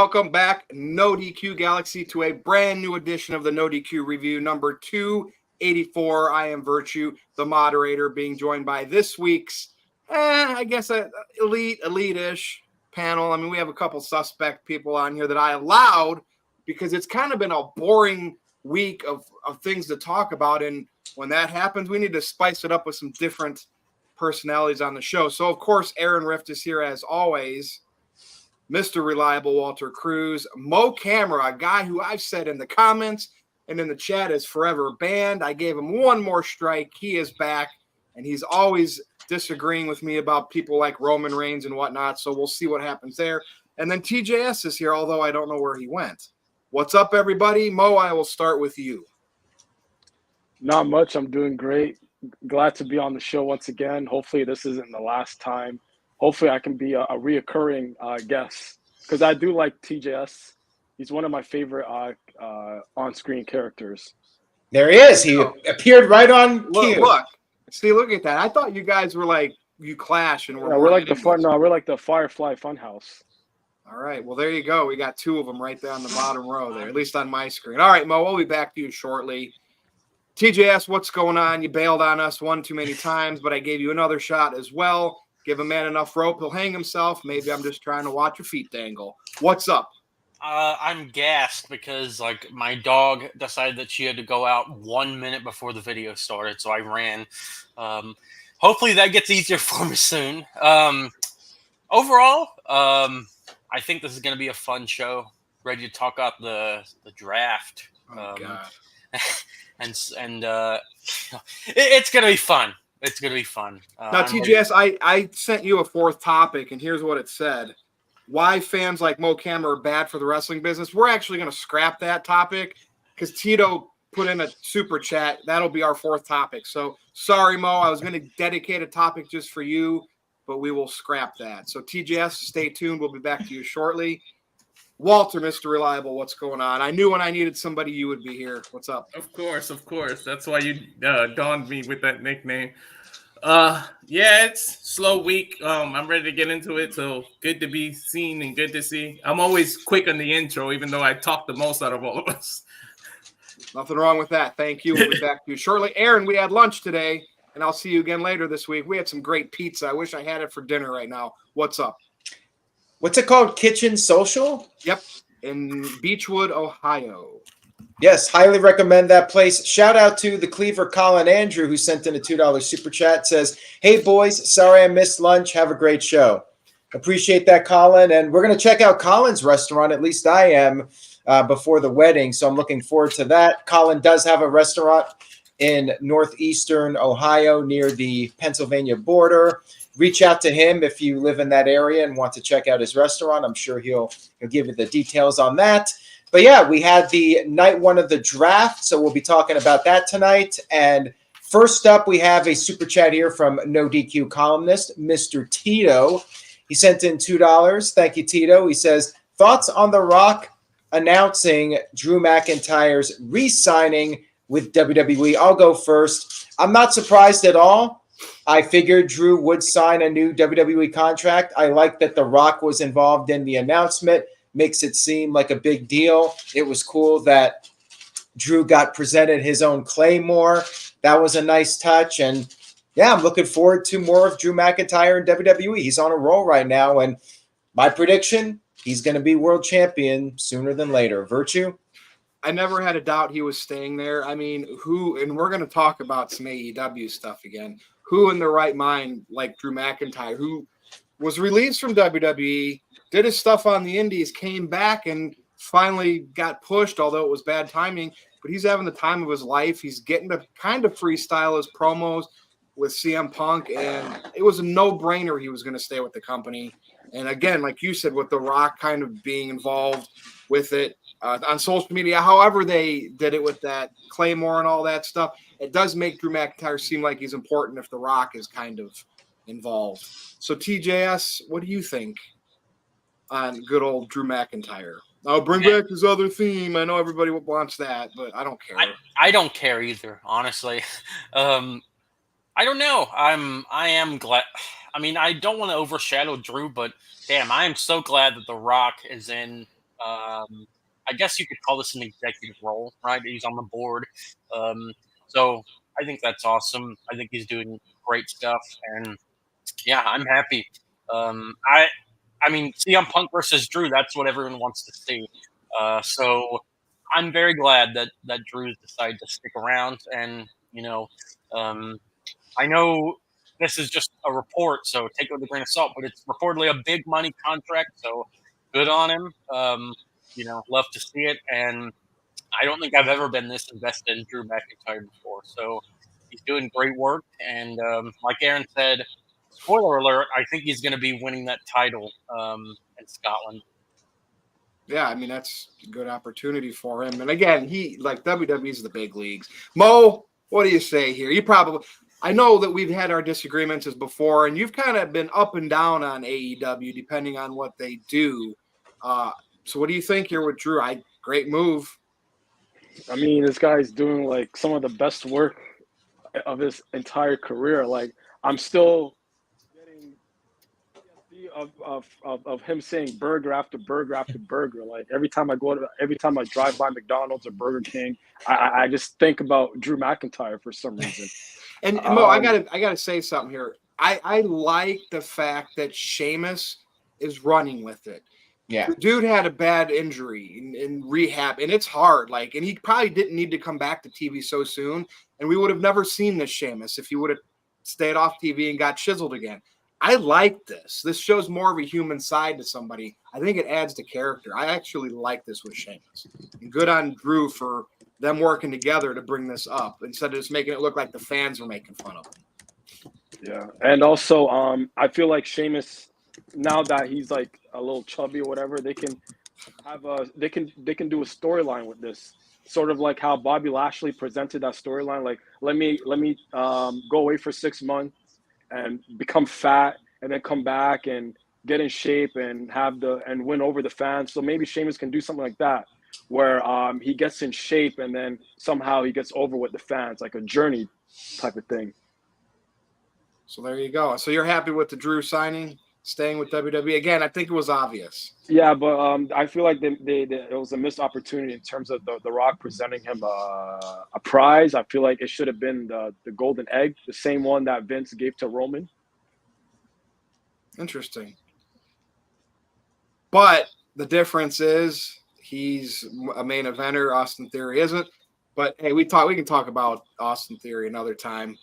Welcome back, NoDQ Galaxy, to a brand new edition of the NoDQ Review number 284. I am Virtue, the moderator, being joined by this week's, I guess, elite-ish panel. I mean, we have a couple suspect people on here that I allowed because it's kind of been a boring week of things to talk about. And when that happens, we need to spice it up with some different personalities on the show. So, of course, Aaron Rift is here as always. Mr. Reliable Walter Cruz, Mo Camera, a guy who I've said in the comments and in the chat is forever banned. I gave him one more strike. He is back, and he's always disagreeing with me about people like Roman Reigns and whatnot, so we'll see what happens there. And then TJS is here, although I don't know where he went. What's up, everybody? Mo, I will start with you. Not much. I'm doing great. Glad to be on the show once again. Hopefully this isn't the last time. Hopefully I can be a reoccurring guest because I do like TJS. He's one of my favorite on-screen characters. There he is. He appeared right on cue. Look at that. I thought you guys were like you clash and we're like the Firefly Funhouse. All right. Well, there you go. We got two of them right there on the bottom row there, at least on my screen. All right, Mo, we'll be back to you shortly. TJS, what's going on? You bailed on us one too many times, but I gave you another shot as well. Give a man enough rope, he'll hang himself. Maybe I'm just trying to watch your feet dangle. What's up? I'm gassed because my dog decided that she had to go out 1 minute before the video started, so I ran. Hopefully that gets easier for me soon. Overall, I think this is going to be a fun show. Ready to talk about the draft. God. and it's going to be fun. It's going to be fun. Now, TJS, I sent you a fourth topic, and here's what it said. Why fans like Mo Camera are bad for the wrestling business. We're actually going to scrap that topic because Tito put in a super chat. That'll be our fourth topic. So, sorry, Mo. I was going to dedicate a topic just for you, but we will scrap that. So, TJS, stay tuned. We'll be back to you shortly. Walter, Mr. Reliable, what's going on? I knew when I needed somebody, you would be here. What's up? Of course. That's why you donned me with that nickname. Yeah, it's slow week. I'm ready to get into it. So good to be seen and good to see. I'm always quick on the intro, even though I talk the most out of all of us. Nothing wrong with that. Thank you. We'll be back to you shortly. Aaron, we had lunch today, and I'll see you again later this week. We had some great pizza. I wish I had it for dinner right now. What's up? What's it called? Kitchen Social? Yep, in Beechwood, Ohio. Yes, highly recommend that place. Shout out to the Cleaver Colin Andrew, who sent in a $2 super chat. Says, hey, boys, sorry I missed lunch. Have a great show. Appreciate that, Colin. And we're going to check out Colin's restaurant. At least I am before the wedding. So I'm looking forward to that. Colin does have a restaurant in northeastern Ohio near the Pennsylvania border. Reach out to him if you live in that area and want to check out his restaurant. I'm sure he'll give you the details on that. But yeah, we had the night one of the draft, so we'll be talking about that tonight. And first up, we have a super chat here from NoDQ columnist, Mr. Tito. He sent in $2. Thank you, Tito. He says, thoughts on The Rock announcing Drew McIntyre's re-signing with WWE? I'll go first. I'm not surprised at all. I figured Drew would sign a new WWE contract. I like that The Rock was involved in the announcement. Makes it seem like a big deal. It was cool that Drew got presented his own Claymore. That was a nice touch. And yeah, I'm looking forward to more of Drew McIntyre in WWE. He's on a roll right now. And my prediction, he's going to be world champion sooner than later. Virtue? I never had a doubt he was staying there. I mean, and we're going to talk about some AEW stuff again. Who in their right mind, like Drew McIntyre, who was released from WWE, did his stuff on the indies, came back and finally got pushed, although it was bad timing. But he's having the time of his life. He's getting to kind of freestyle his promos with CM Punk, and it was a no-brainer he was going to stay with the company. And again, like you said, with The Rock kind of being involved with it on social media, however they did it with that Claymore and all that stuff, it does make Drew McIntyre seem like he's important if The Rock is kind of involved. So TJS, what do you think on good old Drew McIntyre? I'll bring back his other theme. I know everybody wants that, but I don't care. I don't care either, honestly. I don't know. I am glad. I mean, I don't want to overshadow Drew, but damn, I am so glad that The Rock is in I guess you could call this an executive role, right? He's on the board. So I think that's awesome. I think he's doing great stuff. And yeah, I'm happy. I mean, CM Punk versus Drew, that's what everyone wants to see. So I'm very glad that Drew's decided to stick around. And, I know this is just a report, so take it with a grain of salt, but it's reportedly a big money contract. So good on him. Love to see it. And I don't think I've ever been this invested in Drew McIntyre before. So he's doing great work. And like Aaron said, spoiler alert, I think he's going to be winning that title in Scotland. Yeah, I mean, that's a good opportunity for him. And again, WWE's the big leagues. Mo, what do you say here? I know that we've had our disagreements as before, and you've kind of been up and down on AEW depending on what they do. So what do you think here with Drew? Great move. I mean, this guy's doing like some of the best work of his entire career. Like, I'm still getting of him saying burger after burger after burger. Like every time I drive by McDonald's or Burger King, I just think about Drew McIntyre for some reason. And Mo, I gotta say something here. I like the fact that Sheamus is running with it. Yeah, the dude had a bad injury in rehab, and it's hard. And he probably didn't need to come back to TV so soon, and we would have never seen this Sheamus if he would have stayed off TV and got chiseled again. I like this. This shows more of a human side to somebody. I think it adds to character. I actually like this with Sheamus. And good on Drew for them working together to bring this up instead of just making it look like the fans were making fun of him. Yeah, and also I feel like Sheamus, now that he's like a little chubby or whatever, they can do a storyline with this, sort of like how Bobby Lashley presented that storyline. Like, let me go away for 6 months and become fat, and then come back and get in shape and and win over the fans. So maybe Sheamus can do something like that, where he gets in shape and then somehow he gets over with the fans, like a journey type of thing. So there you go. So you're happy with the Drew signing, staying with WWE? Again, I think it was obvious. Yeah, but I feel like it was a missed opportunity in terms of the Rock presenting him a prize. I feel like it should have been the golden egg, the same one that Vince gave to Roman. Interesting. But the difference is he's a main eventer. Austin Theory isn't. But hey, we can talk about Austin Theory another time.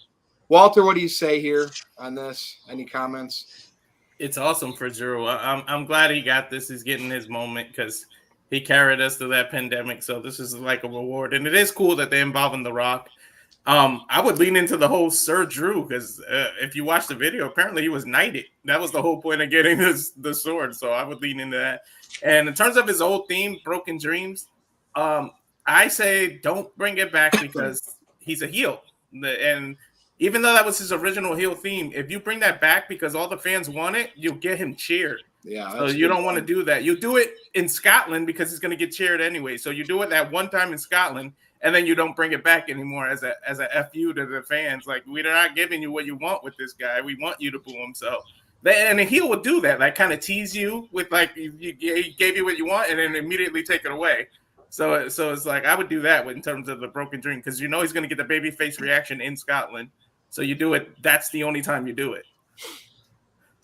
Walter, what do you say here on this? Any comments? It's awesome for Drew. I'm glad he got this. He's getting his moment because he carried us through that pandemic. So this is like a reward. And it is cool that they're involving The Rock. I would lean into the whole Sir Drew because if you watch the video, apparently he was knighted. That was the whole point of getting the sword. So I would lean into that. And in terms of his old theme, Broken Dreams, I say don't bring it back because he's a heel. And even though that was his original heel theme, if you bring that back because all the fans want it, you'll get him cheered. Yeah. So you don't want to do that. You do it in Scotland because he's going to get cheered anyway. So you do it that one time in Scotland, and then you don't bring it back anymore as a FU to the fans. Like, we're not giving you what you want with this guy. We want you to boo him. So, and a heel would do that, like kind of tease you with like he gave you what you want and then immediately take it away. So it's like I would do that in terms of the Broken Dream because you know he's going to get the babyface reaction in Scotland. So you do it. That's the only time you do it.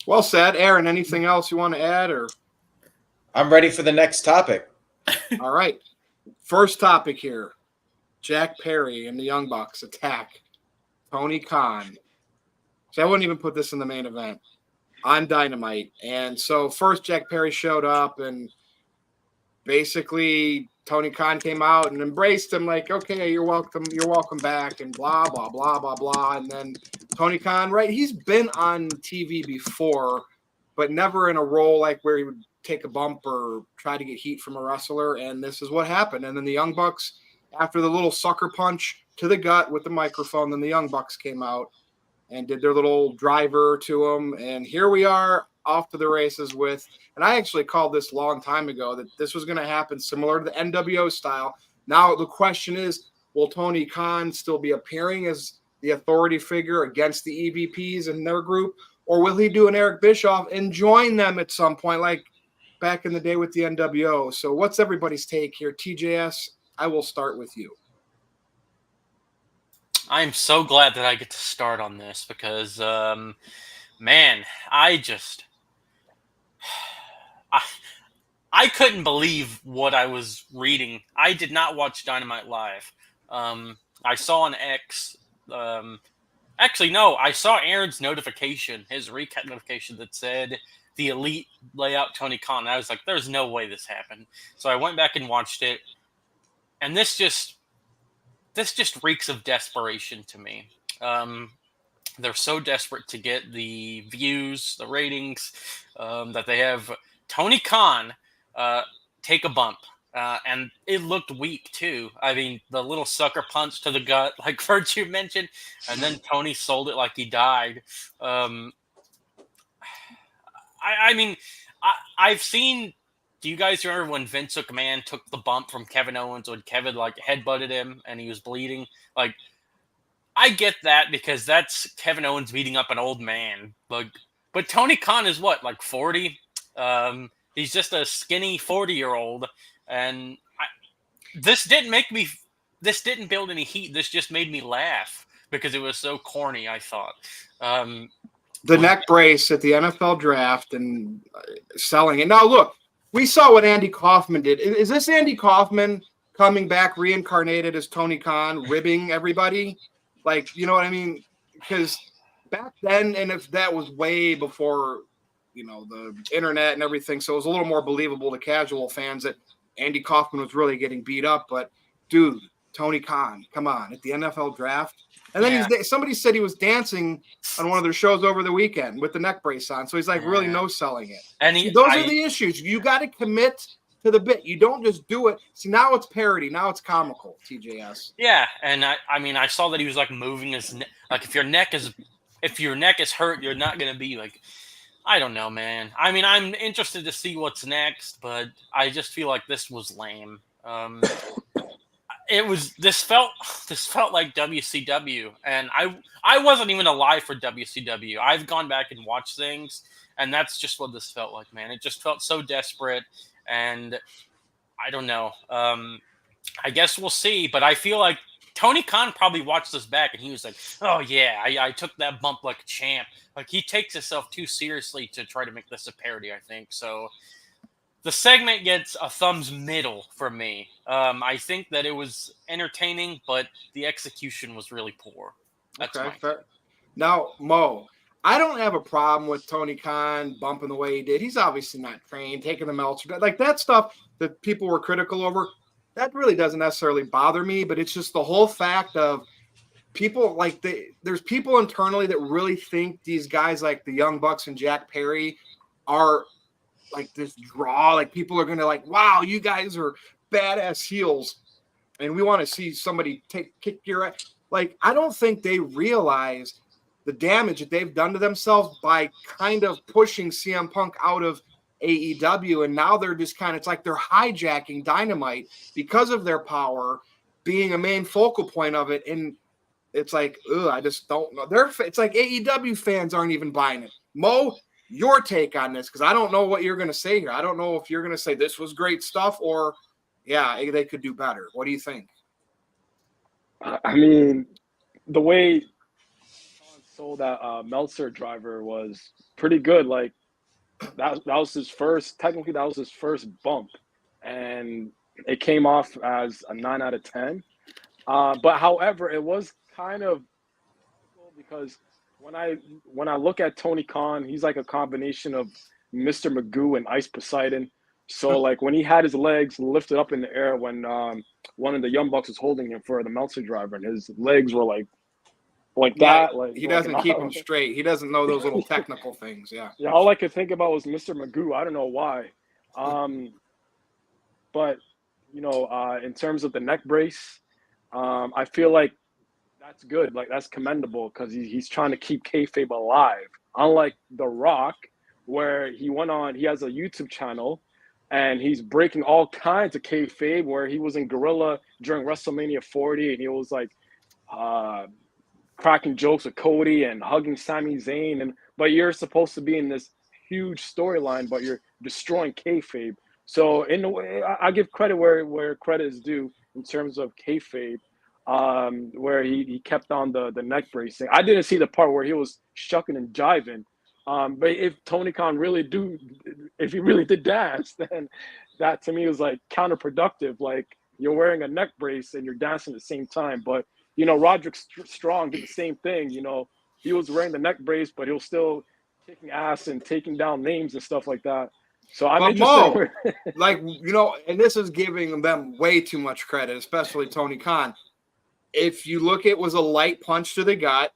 Well said. Aaron, anything else you want to add? Or I'm ready for the next topic. All right. First topic here. Jack Perry and the Young Bucks attack Tony Khan. So I wouldn't even put this in the main event on Dynamite. And so first Jack Perry showed up and basically Tony Khan came out and embraced him like, okay, you're welcome back and blah, blah, blah, blah, blah. And then Tony Khan, right, he's been on TV before, but never in a role like where he would take a bump or try to get heat from a wrestler. And this is what happened. And then the Young Bucks, after the little sucker punch to the gut with the microphone, then the Young Bucks came out and did their little driver to him. And here we are off to the races with, and I actually called this a long time ago that this was going to happen similar to the NWO style. Now the question is, will Tony Khan still be appearing as the authority figure against the EVPs in their group, or will he do an Eric Bischoff and join them at some point like back in the day with the NWO. So what's everybody's take here? TJS, I will start with you. I'm so glad that I get to start on this because, man, I couldn't believe what I was reading. I did not watch Dynamite Live. I saw on X. Actually, no, I saw Aaron's notification, his recap notification that said the Elite layout Tony Khan. I was like, there's no way this happened. So I went back and watched it, and this just reeks of desperation to me. They're so desperate to get the views, the ratings, that they have Tony Khan take a bump. And it looked weak, too. I mean, the little sucker punch to the gut, like Virtue mentioned, and then Tony sold it like he died. I've seen... Do you guys remember when Vince McMahon took the bump from Kevin Owens when Kevin, like, headbutted him and he was bleeding? Like, I get that because that's Kevin Owens beating up an old man. Like, but Tony Khan is what, like 40? He's just a skinny 40-year-old. And this didn't build any heat. This just made me laugh because it was so corny, I thought. The neck brace at the NFL draft and selling it. Now, look, we saw what Andy Kaufman did. Is this Andy Kaufman coming back reincarnated as Tony Khan, ribbing everybody? Like, you know what I mean? Because back then, and if that was way before, you know, the internet and everything, so it was a little more believable to casual fans that Andy Kaufman was really getting beat up. But, dude, Tony Khan, come on, at the NFL draft. And then somebody said he was dancing on one of their shows over the weekend with the neck brace on. So he's like really no-selling it. And those are the issues. You got to commit to the bit. You don't just do it. See, now it's parody. Now it's comical, TJS. Yeah, and I saw that he was like moving his neck. Like if your neck is hurt, you're not going to be like, I don't know, man. I mean, I'm interested to see what's next, but I just feel like this was lame. This felt like WCW, and I wasn't even alive for WCW. I've gone back and watched things, and that's just what this felt like, man. It just felt so desperate, and I don't know. I guess we'll see, but I feel like Tony Khan probably watched this back, and he was like, "Oh yeah, I took that bump like a champ." Like he takes himself too seriously to try to make this a parody, I think. So the segment gets a thumbs middle from me. I think that it was entertaining, but the execution was really poor. That's okay, fair. Now, Mo, I don't have a problem with Tony Khan bumping the way he did. He's obviously not trained, taking the Meltzer. Like that stuff that people were critical over, that really doesn't necessarily bother me, but it's just the whole fact of people like there's people internally that really think these guys like the Young Bucks and Jack Perry are like this draw, like people are gonna like, wow, you guys are badass heels, and we want to see somebody kick your ass. Like, I don't think they realize the damage that they've done to themselves by kind of pushing CM Punk out of AEW, and now they're just kind of, it's like they're hijacking Dynamite because of their power being a main focal point of it, and it's like, I just don't know. It's like AEW fans aren't even buying it. Mo, your take on this, because I don't know what you're going to say here. I don't know if you're going to say this was great stuff or, yeah, they could do better. What do you think? I mean, the way Sean sold that Meltzer driver was pretty good. Like that was his first. Technically, that was his first bump, and it came off as a 9 out of 10. But however, it was kind of cool because when I look at Tony Khan, he's like a combination of Mr. Magoo and Ice Poseidon. So like when he had his legs lifted up in the air when one of the Young Bucks was holding him for the Meltzer driver, and his legs were like that. Like he doesn't keep them straight. He doesn't know those little technical things. Yeah. Yeah. All I could think about was Mr. Magoo. I don't know why. But you know, in terms of the neck brace, I feel like that's good. Like that's commendable because he's trying to keep kayfabe alive. Unlike The Rock, where he has a YouTube channel and he's breaking all kinds of kayfabe. Where he was in Gorilla during WrestleMania 40 and he was like cracking jokes with Cody and hugging Sami Zayn. But you're supposed to be in this huge storyline, but you're destroying kayfabe. So in a way, I give credit where credit is due in terms of kayfabe, where he kept on the neck bracing. I didn't see the part where he was shucking and jiving. But if Tony Khan if he really did dance, then that to me was like counterproductive. Like you're wearing a neck brace and you're dancing at the same time. But Roderick Strong did the same thing. He was wearing the neck brace, but he was still kicking ass and taking down names and stuff like that. So I'm interested. And this is giving them way too much credit, especially Tony Khan. If you look, it was a light punch to the gut.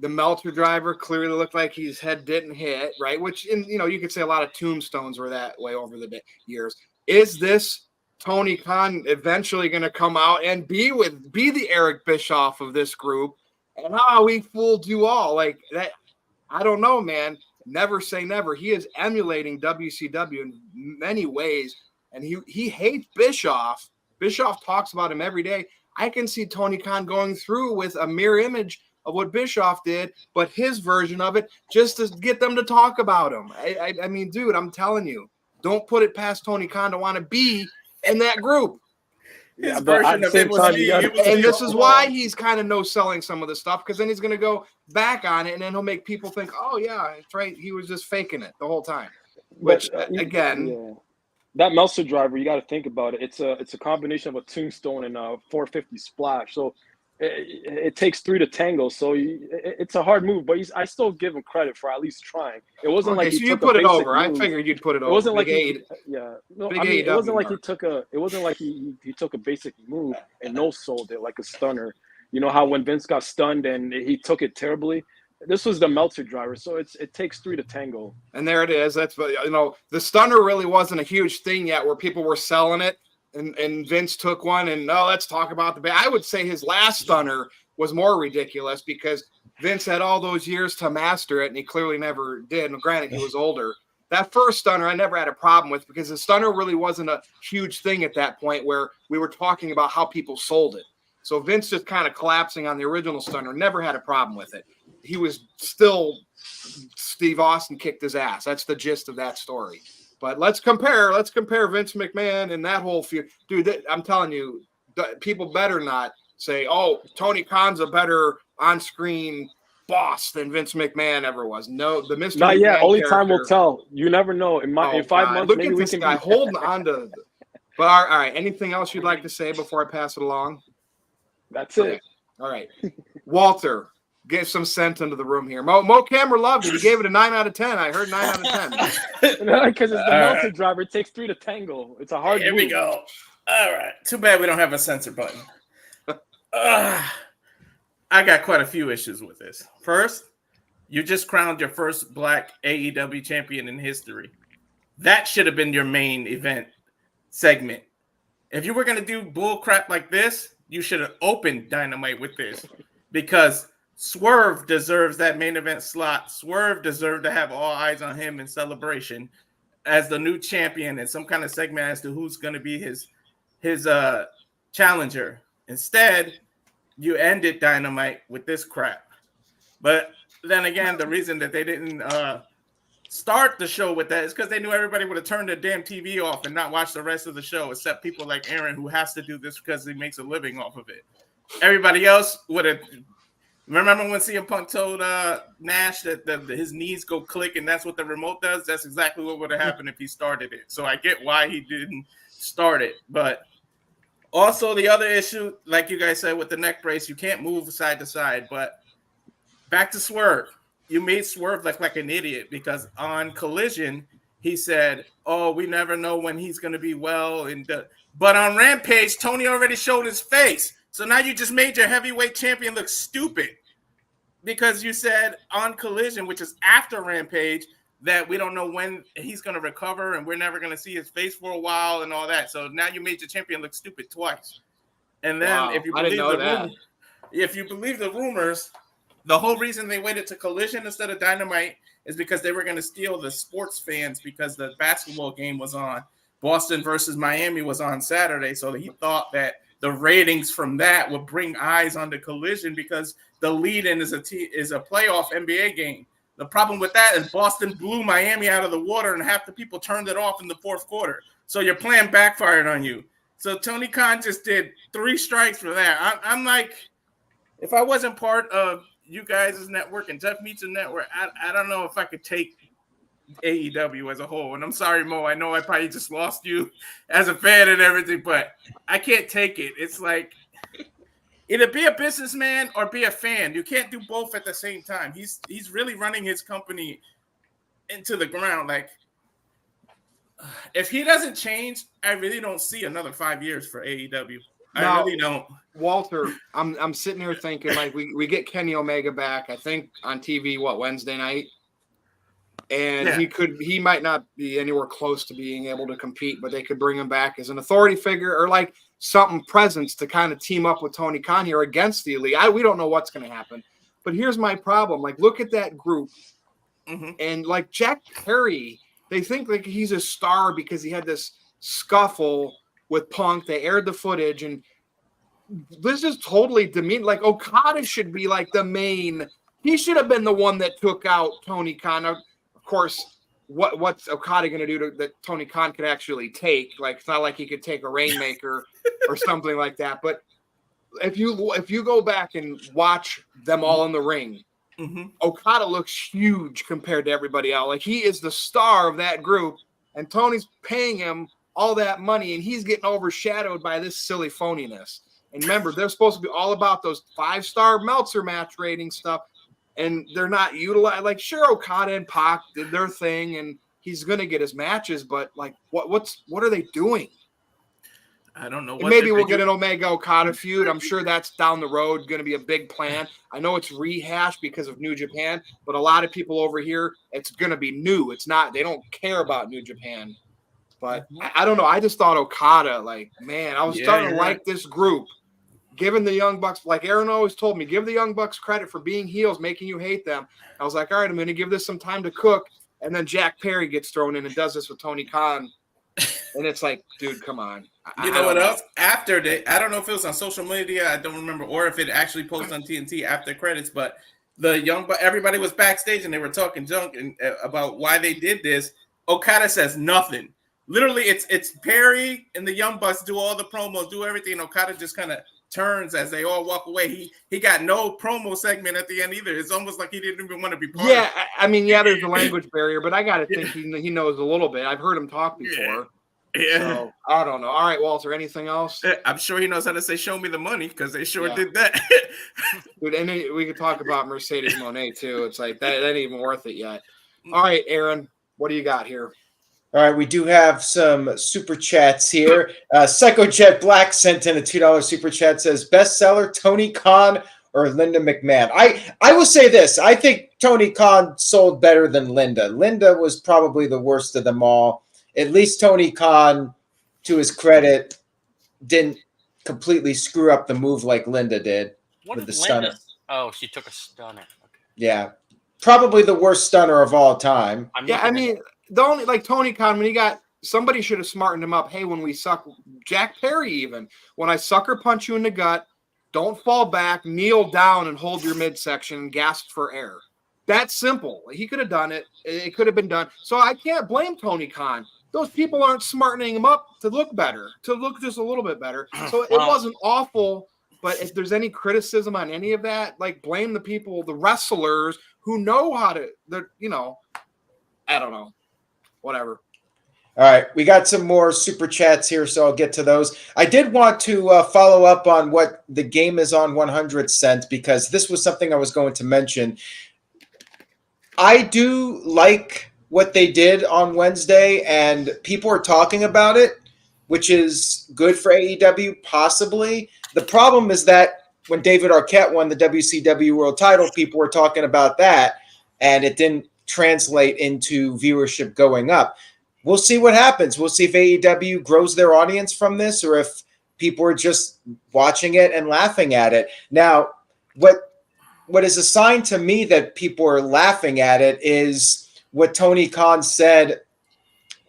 The Meltzer driver clearly looked like his head didn't hit, right? Which, you could say a lot of tombstones were that way over the years. Is this Tony Khan eventually going to come out and be the Eric Bischoff of this group? And he fooled you all like that. I don't know, man. Never say never. He is emulating WCW in many ways, and he hates Bischoff. Bischoff talks about him every day. I can see Tony Khan going through with a mirror image of what Bischoff did, but his version of it, just to get them to talk about him. I mean, dude, I'm telling you, don't put it past Tony Khan to want to be in that group. His version of it was and this is why he's kind of no-selling some of the stuff, because then he's going to go back on it, and then he'll make people think, oh, yeah, that's right, he was just faking it the whole time. Which, that Meltzer driver, you got to think about it. It's a combination of a tombstone and a 450 splash. So it takes three to tango. So it's a hard move, but I still give him credit for at least trying. It wasn't like you put it over. I figured you'd put it over. It wasn't like it wasn't like he took a basic move and no sold it like a stunner. You know how when Vince got stunned and he took it terribly. This was the Meltzer driver, so it takes three to tango. And there it is. That's the stunner really wasn't a huge thing yet, where people were selling it, and Vince took one. And let's talk about I would say his last stunner was more ridiculous because Vince had all those years to master it, and he clearly never did. And granted, he was older. That first stunner I never had a problem with because the stunner really wasn't a huge thing at that point, where we were talking about how people sold it. So Vince just kind of collapsing on the original stunner, never had a problem with it. He was still Steve Austin kicked his ass. That's the gist of that story. But let's compare Vince McMahon and that whole feud. Dude, I'm telling you, people better not say, oh, Tony Khan's a better on-screen boss than Vince McMahon ever was. No, the Mr. Not McMahon yet. Only time will tell. You never know. In 5 months, look maybe at we this can guy holding on to. But all right, anything else you'd like to say before I pass it along? That's it. All right, Walter. Get some sense into the room here. Mo Cameron loved it. He gave it a 9 out of 10. I heard 9 out of 10. Because it's the Meltzer driver. It takes three to tango. It's a hard move. Here we go. All right. Too bad we don't have a censor button. I got quite a few issues with this. First, you just crowned your first black AEW champion in history. That should have been your main event segment. If you were going to do bull crap like this, you should have opened Dynamite with this, because Swerve deserves that main event slot. Swerve deserved to have all eyes on him in celebration as the new champion and some kind of segment as to who's going to be his challenger. Instead, you ended Dynamite with this crap. But then again, the reason that they didn't start the show with that is because they knew everybody would have turned their damn TV off and not watched the rest of the show, except people like Aaron, who has to do this because he makes a living off of it. Everybody else would have. Remember when CM Punk told Nash that his knees go click and that's what the remote does? That's exactly what would have happened if he started it. So I get why he didn't start it. But also the other issue, like you guys said with the neck brace, you can't move side to side. But back to Swerve. You made Swerve look like an idiot because on Collision, he said, oh, we never know when he's going to be well. But on Rampage, Tony already showed his face. So now you just made your heavyweight champion look stupid because you said on Collision, which is after Rampage, that we don't know when he's going to recover and we're never going to see his face for a while and all that. So now you made your champion look stupid twice. And then if you believe the rumors, the whole reason they waited to Collision instead of Dynamite is because they were going to steal the sports fans because the basketball game was on. Boston versus Miami was on Saturday. So he thought that the ratings from that would bring eyes onto Collision because the lead-in is a playoff NBA game. The problem with that is Boston blew Miami out of the water, and half the people turned it off in the fourth quarter. So your plan backfired on you. So Tony Khan just did 3 strikes for that. I'm like, if I wasn't part of you guys' network and Jeff Meach's network, I don't know if I could take AEW as a whole. And I'm sorry, Mo, I know I probably just lost you as a fan and everything, but I can't take it. It's like, either be a businessman or be a fan. You can't do both at the same time. He's really running his company into the ground. Like, if he doesn't change, I really don't see another 5 years for AEW. I really don't. Walter, I'm sitting here thinking, like, we get Kenny Omega back, I think, on TV, Wednesday night? And he might not be anywhere close to being able to compete, but they could bring him back as an authority figure or like something presence to kind of team up with Tony Khan here against the Elite. We don't know what's going to happen. But here's my problem. Like, look at that group. And like Jack Perry, they think like he's a star because he had this scuffle with Punk. They aired the footage, and this is totally demeaning. Like, Okada should be like the main. He should have been the one that took out Tony Khan. Of course, what's Okada going to do that Tony Khan could actually take? Like, it's not like he could take a Rainmaker or something like that. But if you go back and watch them all in the ring, Okada looks huge compared to everybody else. Like, he is the star of that group, and Tony's paying him all that money, and he's getting overshadowed by this silly phoniness. And remember, they're supposed to be all about those 5-star Meltzer match rating stuff, and they're not utilized. Like, sure, Okada and Pac did their thing, and he's going to get his matches, but like, what are they doing? I don't know. And maybe we'll get an Omega Okada feud. I'm sure that's down the road, going to be a big plan. I know it's rehashed because of New Japan, but a lot of people over here, it's going to be new. It's not. They don't care about New Japan. But I don't know. I just thought Okada, like, man, I was starting to like this group. Giving the Young Bucks, like Aaron always told me, give the Young Bucks credit for being heels, making you hate them. I was like, all right, I'm going to give this some time to cook. And then Jack Perry gets thrown in and does this with Tony Khan. And it's like, dude, come on. You know what else? After I don't know if it was on social media, I don't remember, or if it actually posted on TNT after credits, but everybody was backstage and they were talking junk about why they did this. Okada says nothing. Literally, it's Perry and the Young Bucks do all the promos, do everything, and Okada just kind of turns as they all walk away. He got no promo segment at the end either. It's almost like he didn't even want to be part of it. I mean, there's a language barrier, but I got to think he knows a little bit. I've heard him talk before. Yeah. So, I don't know. All right, Walter, anything else? I'm sure he knows how to say, show me the money, because they sure did that. Dude, and we could talk about Mercedes Moné, too. It's like, that ain't even worth it yet. All right, Aaron, what do you got here? All right, we do have some super chats here. Psychojet Black sent in a $2 super chat, says, bestseller, Tony Khan or Linda McMahon? I will say this. I think Tony Khan sold better than Linda. Linda was probably the worst of them all. At least Tony Khan, to his credit, didn't completely screw up the move like Linda did with the stunner. Oh, she took a stunner. Okay. Yeah. Probably the worst stunner of all time. I mean, the only, like, Tony Khan, when somebody should have smartened him up. Hey, when we suck, Jack Perry even, when I sucker punch you in the gut, don't fall back, kneel down and hold your midsection and gasp for air. That's simple. He could have done it. It could have been done. So I can't blame Tony Khan. Those people aren't smartening him up to look better, to look just a little bit better. So it wasn't awful, but if there's any criticism on any of that, like, blame the people, the wrestlers who know how to, I don't know. Whatever. All right, we got some more super chats here, so I'll get to those. I did want to follow up on what the Game Is On 100 sent, because this was something I was going to mention. I do like what they did on Wednesday, and people are talking about it, which is good for AEW, possibly. The problem is that when David Arquette won the WCW World title, people were talking about that, and it didn't translate into viewership going up. We'll see what happens. We'll see if AEW grows their audience from this, or if people are just watching it and laughing at it. Now, what is a sign to me that people are laughing at it is what Tony Khan said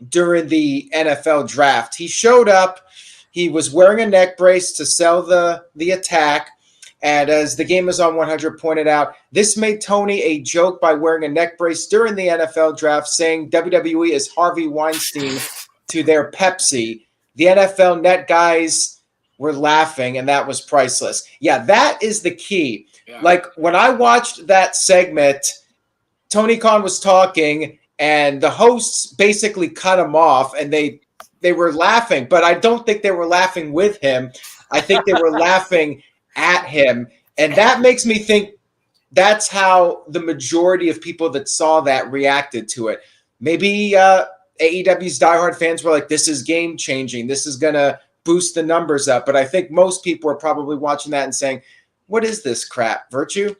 during the NFL draft. He showed up. He was wearing a neck brace to sell the attack. And as the Game is on 100 pointed out, this made Tony a joke by wearing a neck brace during the NFL draft, saying WWE is Harvey Weinstein to their Pepsi. The NFL net guys were laughing, and that was priceless. Yeah, that is the key. Yeah. Like, when I watched that segment, Tony Khan was talking, and the hosts basically cut him off, and they were laughing, but I don't think they were laughing with him. I think they were laughing at him, and that makes me think that's how the majority of people that saw that reacted to it. Maybe AEW's diehard fans were like, this is game-changing. This is going to boost the numbers up. But I think most people are probably watching that and saying, what is this crap, Virtue?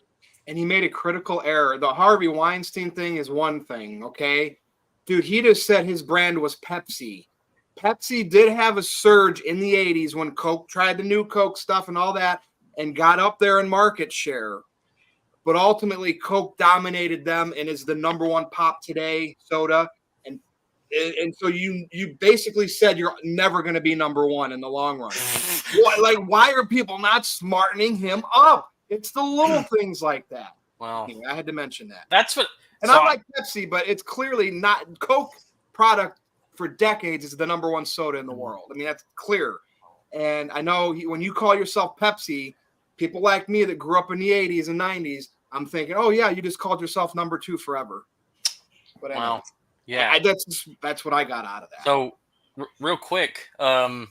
And he made a critical error. The Harvey Weinstein thing is one thing, okay? Dude, he just said his brand was Pepsi. Pepsi did have a surge in the 80s when Coke tried the new Coke stuff and all that and got up there in market share. But ultimately, Coke dominated them and is the number one pop today soda. And so you basically said you're never going to be number one in the long run. Why are people not smartening him up? It's the little things like that. Well, I had to mention that. That's what. And I like Pepsi, but it's clearly not. Coke product for decades is the number one soda in the world. I mean, that's clear. And I know when you call yourself Pepsi, people like me that grew up in the 80s and 90s, I'm thinking, oh, yeah, you just called yourself number two forever. But anyway. Wow. Yeah, that's what I got out of that. So, real quick, to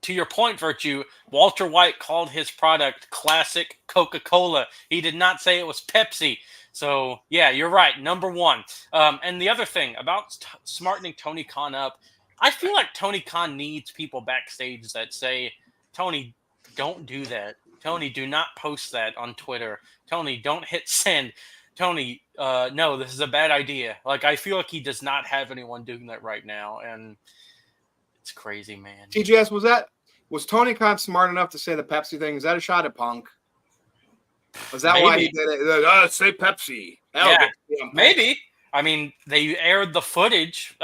your point, Virtue, Walter White called his product classic Coca-Cola. He did not say it was Pepsi. So, yeah, you're right. Number one. And the other thing about smartening Tony Khan up, I feel like Tony Khan needs people backstage that say, Tony, don't do that. Tony, do not post that on Twitter. Tony, don't hit send. Tony, no, this is a bad idea. Like, I feel like he does not have anyone doing that right now, and it's crazy, man. TGS, was Tony Khan smart enough to say the Pepsi thing? Is that a shot at Punk? Was that why he did it? Say Pepsi. Yeah, maybe. I mean, they aired the footage.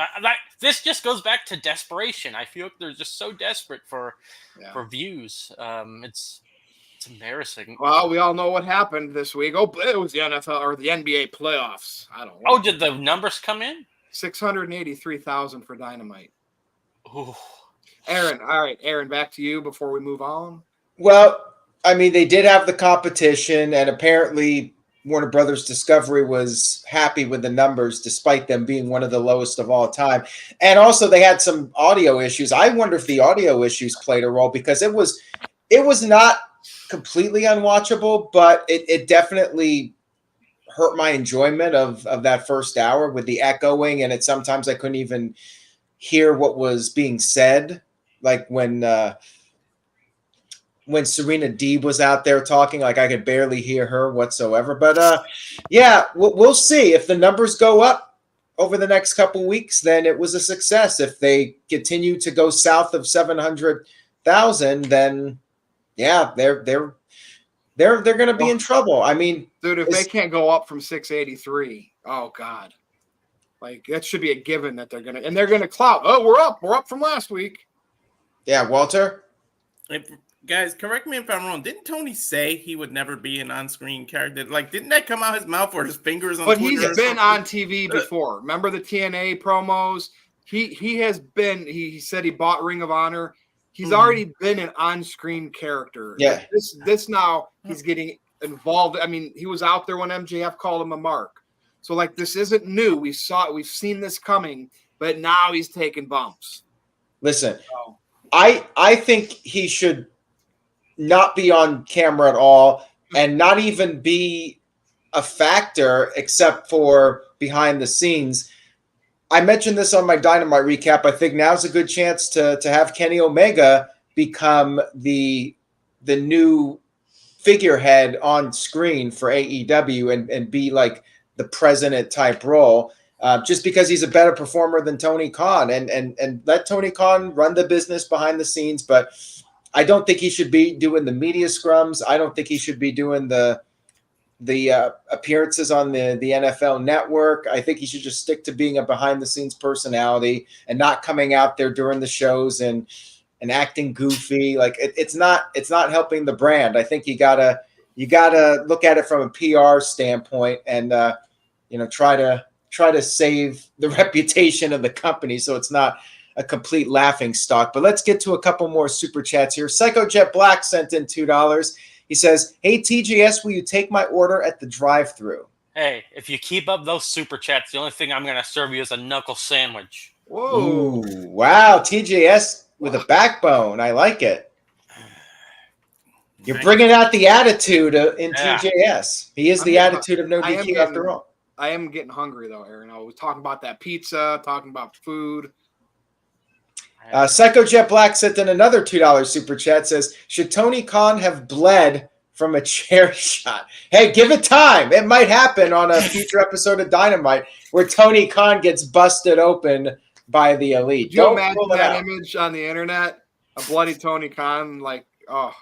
This just goes back to desperation. I feel like they're just so desperate for views. It's embarrassing. Well, we all know what happened this week. Oh, it was the NFL or the NBA playoffs. I don't know. Oh, did the numbers come in? 683,000 for Dynamite. Ooh. Aaron, all right. Aaron, back to you before we move on. Well, I mean, they did have the competition, and apparently Warner Brothers Discovery was happy with the numbers despite them being one of the lowest of all time. And also they had some audio issues. I wonder if the audio issues played a role because it was not completely unwatchable, but it definitely hurt my enjoyment of that first hour with the echoing, and sometimes I couldn't even hear what was being said, like when Serena Deeb was out there talking, like I could barely hear her whatsoever. But yeah, we'll see if the numbers go up over the next couple weeks. Then it was a success. If they continue to go south of 700,000, then yeah, they're going to be in trouble. I mean, dude, if they can't go up from 683, oh God, like that should be a given that they're going to clout. Oh, we're up from last week. Yeah, Walter. Guys, correct me if I'm wrong. Didn't Tony say he would never be an on-screen character? Like, didn't that come out his mouth or his fingers on But Twitter? He's been on TV before. Remember the TNA promos? He has been. He said he bought Ring of Honor. He's already been an on-screen character. Yeah. This now he's getting involved. I mean, he was out there when MJF called him a mark. So like this isn't new. We've seen this coming, but now he's taking bumps. Listen, I think he should not be on camera at all and not even be a factor except for behind the scenes. I mentioned this on my Dynamite recap. I think now's a good chance to have Kenny Omega become the new figurehead on screen for AEW and be like the president type role, just because he's a better performer than Tony Khan and let Tony Khan run the business behind the scenes. But I don't think he should be doing the media scrums. I don't think he should be doing the appearances on the NFL Network. I think he should just stick to being a behind the scenes personality and not coming out there during the shows and acting goofy. Like it's not helping the brand. I think you gotta you got to look at it from a PR standpoint and try to save the reputation of the company so it's not a complete laughing stock. But let's get to a couple more super chats here. Psycho Jet Black sent in $2. He says, "Hey TJS, will you take my order at the drive-thru?" Hey, if you keep up those super chats, the only thing I'm going to serve you is a knuckle sandwich. Whoa. Ooh, wow, TJS with a backbone. I like it. You're bringing out the attitude in TJS. He is the attitude of no DQ after all. I am getting hungry though, Aaron. I was talking about that pizza, talking about food. Psycho Jet Black sent in another $2 super chat. Says, "Should Tony Khan have bled from a chair shot?" Hey, give it time. It might happen on a future episode of Dynamite where Tony Khan gets busted open by the Elite. Did you imagine that image on the internet? A bloody Tony Khan, like, oh,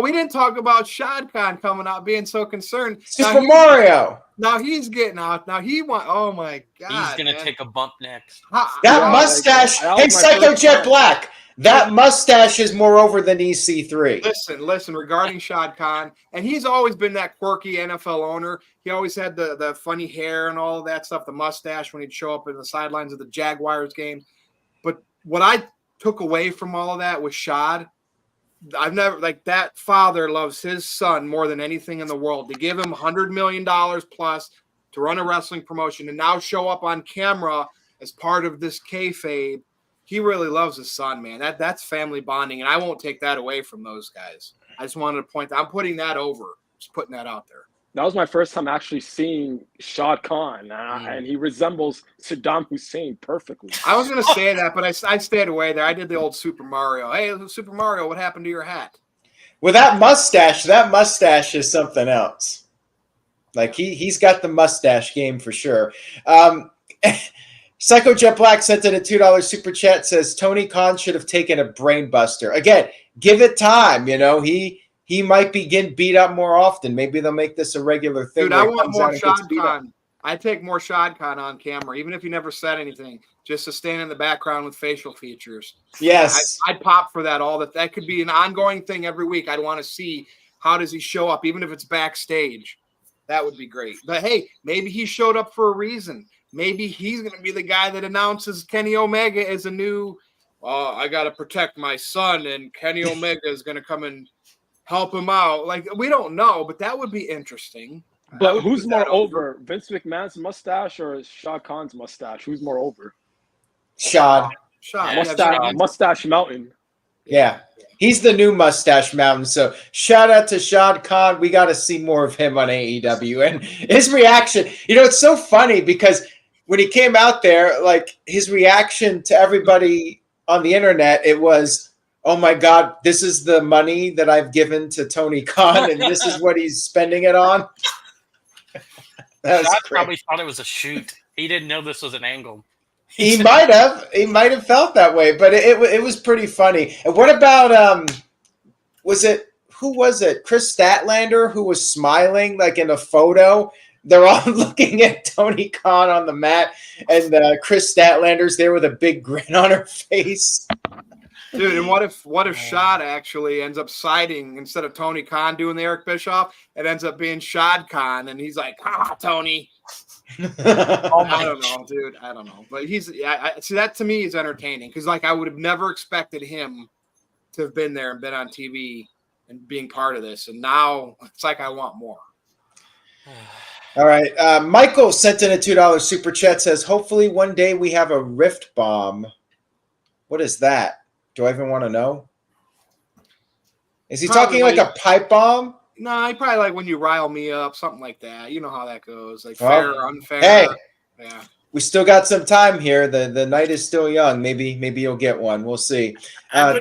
we didn't talk about Shad Khan coming out being so concerned. Super Mario. Now he's getting out. Now he want. Oh my God! He's gonna take a bump next. That mustache. Hey, Psycho Jet Black. That mustache is more over than EC3. Listen. Regarding Shad Khan, and he's always been that quirky NFL owner. He always had the funny hair and all of that stuff, the mustache when he'd show up in the sidelines of the Jaguars game. But what I took away from all of that was Shad. I've never that father loves his son more than anything in the world. To give him $100 million plus to run a wrestling promotion and now show up on camera as part of this kayfabe. He really loves his son, man. That's family bonding, and I won't take that away from those guys. I just wanted to point that I'm putting that over, just putting that out there. That was my first time actually seeing Shad Khan, and he resembles Saddam Hussein perfectly. I was going to say that, but I stayed away there. I did the old Super Mario. Hey, Super Mario, what happened to your hat? Well, that mustache is something else. Like he's got the mustache game for sure. Psycho Jet Black sent in a $2 super chat. Says Tony Khan should have taken a brain buster. Again, give it time. He might be getting beat up more often. Maybe they'll make this a regular thing. Dude, I want more Shad Khan. I take more Shad Khan on camera, even if he never said anything, just to stand in the background with facial features. Yes. I'd pop for that all. That could be an ongoing thing every week. I'd want to see how does he show up, even if it's backstage. That would be great. But hey, maybe he showed up for a reason. Maybe he's going to be the guy that announces Kenny Omega as a new, I got to protect my son, and Kenny Omega is going to come and help him out. Like, we don't know, but that would be interesting. But who's more over, Vince McMahon's mustache or Shad Khan's mustache? Who's more over? Shad. Mustache Mountain. Yeah. He's the new Mustache Mountain. So shout out to Shad Khan. We got to see more of him on AEW. And his reaction, it's so funny because when he came out there, like his reaction to everybody on the internet, it was, oh my God, this is the money that I've given to Tony Khan and this is what he's spending it on. Shad probably thought it was a shoot. He didn't know this was an angle. He might have felt that way, but it was pretty funny. And what about who was it? Chris Statlander, who was smiling like in a photo. They're all looking at Tony Khan on the mat, and Chris Statlander's there with a big grin on her face. Dude, and what if Shad actually ends up siding instead of Tony Khan doing the Eric Bischoff? It ends up being Shad Khan, and he's like, Tony. I don't know, dude. I don't know, but see, that to me is entertaining because I would have never expected him to have been there and been on TV and being part of this, and now it's like I want more. All right, Michael sent in a $2 super chat. Says hopefully one day we have a Rift Bomb. What is that? Do I even want to know? Is he talking like a pipe bomb? No, I probably like when you rile me up, something like that. You know how that goes, like fair or unfair. Hey, yeah, we still got some time here. The night is still young. Maybe you'll get one. We'll see. I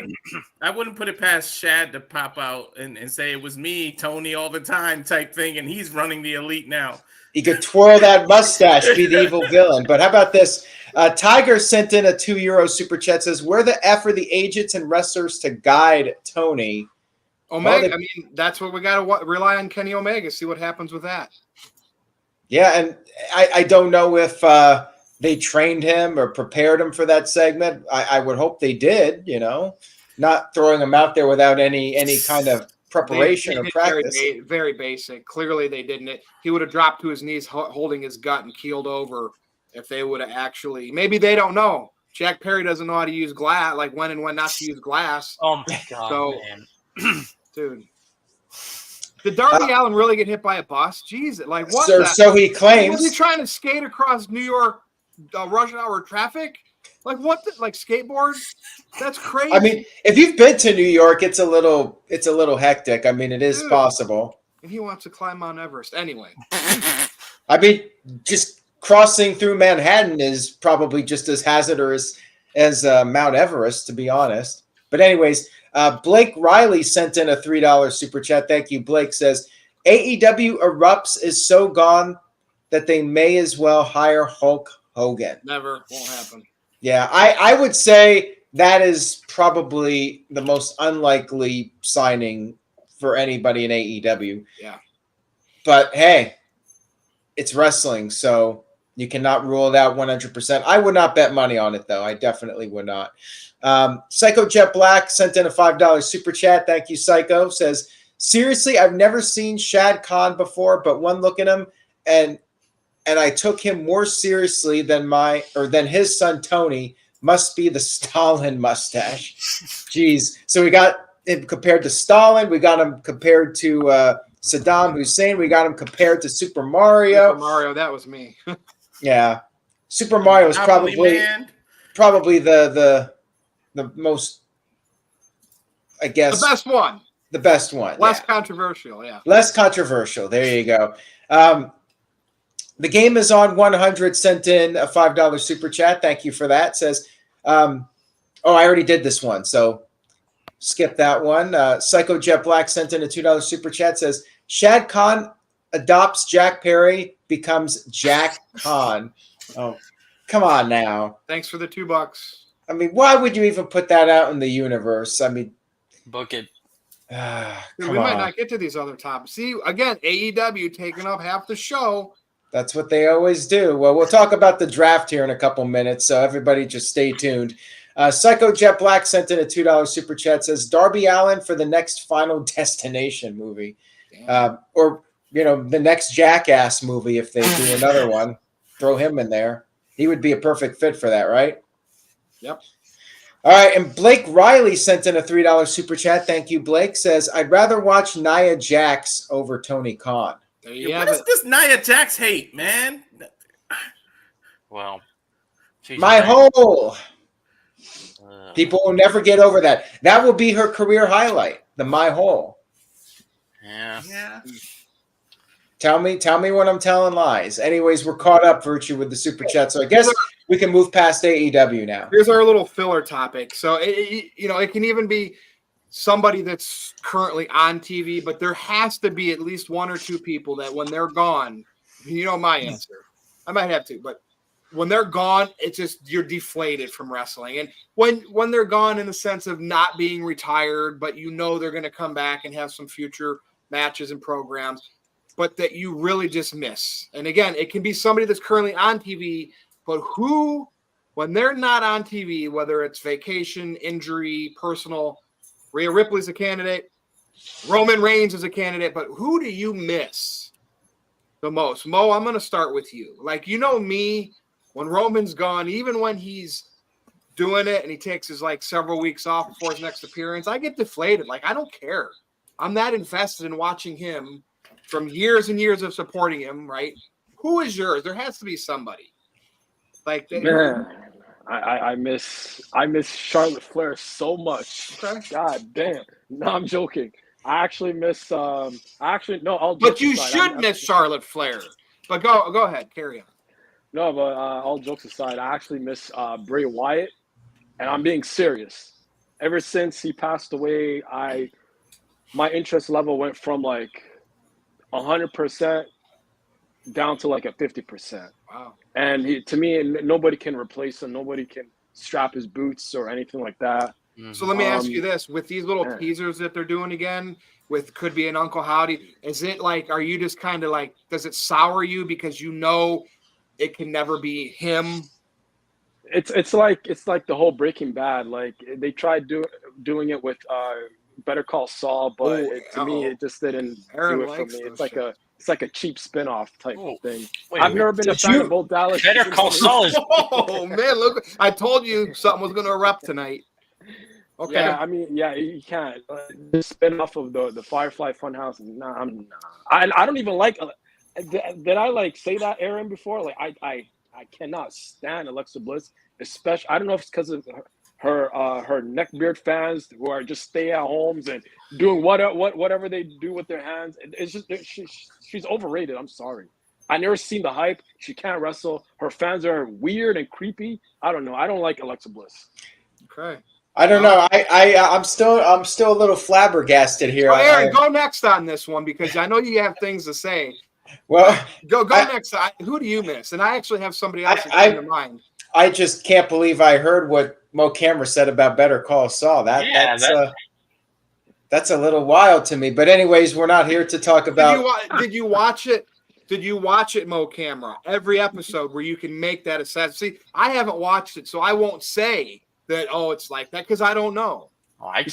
wouldn't put it past Shad to pop out and say it was me, Tony, all the time type thing, and he's running the Elite now. He could twirl that mustache, be the evil villain. But how about this? Tiger sent in a €2 super chat. Says, where the F are the agents and wrestlers to guide Tony? Omega, I mean, that's what we got to rely on Kenny Omega, see what happens with that. Yeah, and I don't know if they trained him or prepared him for that segment. I would hope they did, not throwing him out there without any kind of preparation They or did practice. very basic. Clearly, they didn't. He would have dropped to his knees, holding his gut, and keeled over if they would have actually. Maybe they don't know. Jack Perry doesn't know how to use glass, like when and when not to use glass. Oh my god, So, man. dude, did Darby Allin really get hit by a bus? Jesus, like what? So he claims. Was he trying to skate across New York rush hour traffic? Like what? Like skateboard? That's crazy. I mean, if you've been to New York, it's a little hectic. I mean, it is possible. And he wants to climb Mount Everest anyway. I mean, just crossing through Manhattan is probably just as hazardous as Mount Everest, to be honest. But anyways, Blake Riley sent in a $3 super chat. Thank you. Blake says, AEW erupts is so gone that they may as well hire Hulk Hogan. Never. Won't happen. Yeah, I would say that is probably the most unlikely signing for anybody in AEW. Yeah. But hey, it's wrestling, so you cannot rule it out 100%. I would not bet money on it, though. I definitely would not. Psycho Jet Black sent in a $5 super chat. Thank you, Psycho. Says, seriously, I've never seen Shad Khan before, but one look at him, and I took him more seriously than his son Tony. Must be the Stalin mustache. Jeez. So we got him compared to Stalin. We got him compared to Saddam Hussein. We got him compared to Super Mario. Super Mario, that was me. Yeah. Super Mario is probably the most, I guess. The best one. The best one. Less controversial, yeah. Less controversial. There you go. The game is on 100 sent in a $5 super chat. Thank you for that. Says, I already did this one, so skip that one. Psycho Jet Black sent in a $2 super chat. Says, Shad Khan adopts Jack Perry, becomes Jack Khan. Oh, come on now. Thanks for the $2. I mean, why would you even put that out in the universe? I mean, book it. We might not get to these other topics. See, again, AEW taking up half the show. That's what they always do. Well, we'll talk about the draft here in a couple minutes, so everybody just stay tuned. Psycho Jet Black sent in a $2 super chat. Says, Darby Allin for the next Final Destination movie. Or, the next Jackass movie if they do another one. Throw him in there. He would be a perfect fit for that, right? Yep. All right, and Blake Riley sent in a $3 super chat. Thank you, Blake. Says, I'd rather watch Nia Jax over Tony Khan. What is this Nia Jax hate, man? Well, my hole. People will never get over that. That will be her career highlight. The my hole. Yeah. Tell me when I'm telling lies. Anyways, we're caught up, Virtue, with the super chat. So I guess we can move past AEW now. Here's our little filler topic. So it can even be somebody that's currently on TV, but there has to be at least one or two people that when they're gone, my answer. I might have to, but when they're gone, it's just you're deflated from wrestling. And when they're gone in the sense of not being retired, but they're going to come back and have some future matches and programs, but that you really just miss. And again, it can be somebody that's currently on TV, but who, when they're not on TV, whether it's vacation, injury, personal, Rhea Ripley's a candidate, Roman Reigns is a candidate, but who do you miss the most? Mo, I'm going to start with you. Like, me, when Roman's gone, even when he's doing it and he takes his several weeks off before his next appearance, I get deflated. Like, I don't care. I'm that invested in watching him from years and years of supporting him, right? Who is yours? There has to be somebody. Man, I miss Charlotte Flair so much. Okay. God damn. No, I'm joking. I actually miss I'll But you should miss Charlotte Flair. But go ahead, carry on. No, but all jokes aside, I actually miss Bray Wyatt, and I'm being serious. Ever since he passed away, my interest level went from 100% down to a 50%. Wow. And to me, nobody can replace him. Nobody can strap his boots or anything like that. So let me ask you this: with these little teasers that they're doing again, with could be an Uncle Howdy, is it are you just kind of does it sour you because it can never be him? It's like the whole Breaking Bad. They tried doing it with Better Call Saul, but to me, uh-oh. it just didn't Aaron do it for likes me. those It's like a cheap spin-off type Oh, thing. wait, I've never been a did fan you- of both Dallas. Better Call Saul is Oh man, look! I told you something was going to erupt tonight. Okay. Yeah, I mean, yeah, you can't spin off of the Firefly Funhouse. Nah, I don't even like. Did I like say that, Aaron, before? Like, I cannot stand Alexa Bliss, especially. I don't know if it's because of her neckbeard fans who are just stay at homes and doing whatever they do with their hands. It's just she's overrated. I'm sorry. I never seen the hype. She can't wrestle. Her fans are weird and creepy. I don't know. I don't like Alexa Bliss. Okay. I don't know. I'm still a little flabbergasted here. So Aaron, go next on this one because I know you have things to say. Well, Go next. Who do you miss? And I actually have somebody else in mind. I just can't believe I heard what Mo Camera said about Better Call Saul. That's a little wild to me. But anyways, we're not here to talk about. Did you watch it? Did you watch it, Mo Camera? Every episode where you can make that assessment. See, I haven't watched it, so I won't say that. Oh, it's like that because I don't know. Oh, I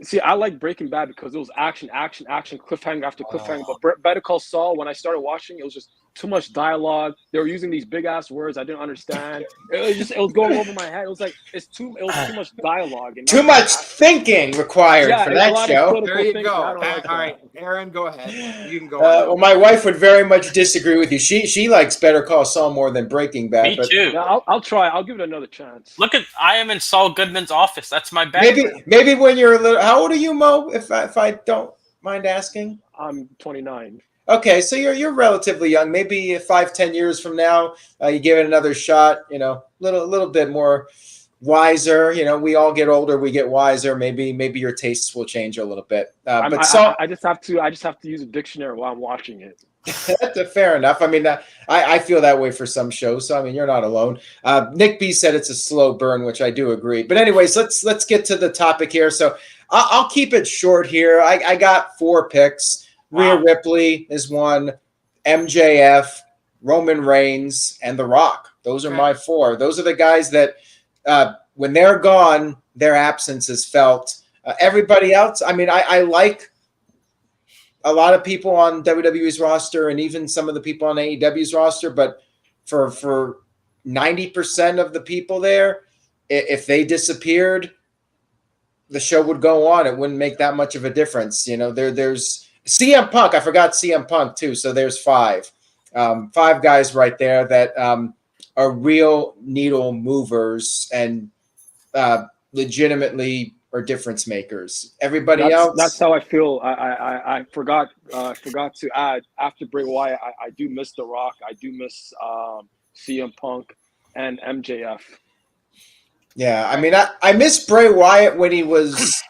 See, I like Breaking Bad because it was action, cliffhanger after cliffhanger. But Better Call Saul, when I started watching, it was just too much dialogue. They were using these big ass words I didn't understand. It was going over my head. It was like it was too much dialogue and too much thinking required for that show. There you go. All right, Aaron, go ahead. You can go. Well, my wife would very much disagree with you. She likes Better Call Saul more than Breaking Bad. Me too. Yeah, I'll try. I'll give it another chance. Look I am in Saul Goodman's office. That's my background. Maybe when you're a little. How old are you, Mo? If I don't mind asking. I'm 29. Okay, so you're relatively young. Maybe 5-10 years from now, you give it another shot. You know, little bit more wiser. You know, we all get older, we get wiser. Maybe your tastes will change a little bit. I just have to use a dictionary while I'm watching it. That's fair enough. I mean, I feel that way for some shows. So I mean, you're not alone. Nick B said it's a slow burn, which I do agree. But anyways, let's get to the topic here. So I'll keep it short here. I got 4 picks. Rhea Ripley is one, MJF, Roman Reigns, and The Rock. Those are my 4. Those are the guys that when they're gone, their absence is felt. Everybody else, I mean, I like a lot of people on WWE's roster and even some of the people on AEW's roster, but for 90% of the people there, if they disappeared, the show would go on. It wouldn't make that much of a difference. You know, there's CM Punk. I forgot CM Punk too. So there's 5 guys right there that are real needle movers and legitimately are difference makers. Everybody else. That's how I feel. I forgot to add after Bray Wyatt. I do miss The Rock. I do miss CM Punk and MJF. Yeah, I mean, I miss Bray Wyatt when he was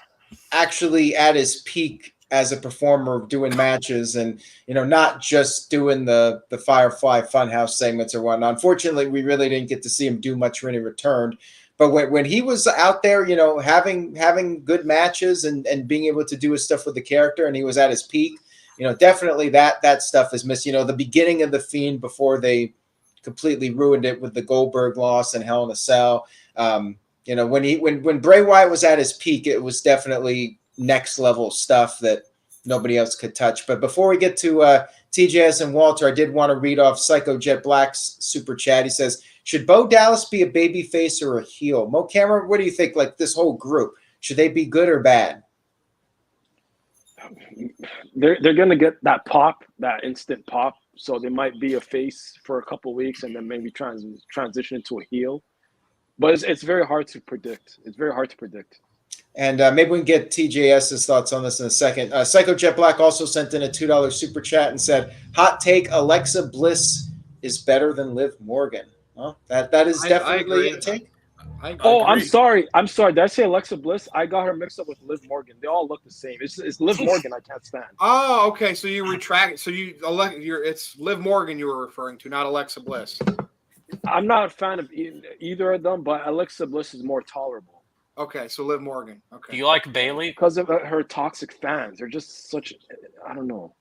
actually at his peak as a performer doing matches and, you know, not just doing the Firefly Funhouse segments or whatnot. Unfortunately, we really didn't get to see him do much when he returned. But when he was out there, you know, having good matches and being able to do his stuff with the character and he was at his peak, you know, definitely that stuff is missed. You know, the beginning of The Fiend before they completely ruined it with the Goldberg loss and Hell in a Cell. You know, when Bray Wyatt was at his peak, it was definitely next level stuff that nobody else could touch. But before we get to TJS and Walter, I did want to read off Psycho Jet Black's super chat. He says, should Bo Dallas be a baby face or a heel? Mo Cameron, what do you think? Like this whole group, should they be good or bad? They're going to get that pop, that instant pop. So they might be a face for a couple of weeks and then maybe transition into a heel. But it's very hard to predict. It's very hard to predict. And maybe we can get TJS's thoughts on this in a second. Psycho Jet Black also sent in a $2 super chat and said, hot take, Alexa Bliss is better than Liv Morgan. Well, that is definitely a take. I'm sorry. Did I say Alexa Bliss? I got her mixed up with Liv Morgan. They all look the same. It's Liv Morgan I can't stand. Oh, okay. So you retract. So it's Liv Morgan you were referring to, not Alexa Bliss. I'm not a fan of either of them, but Alexa Bliss is more tolerable. Okay, so Liv Morgan. Okay. Do you like Bailey? Because of her toxic fans. They're just such, I don't know.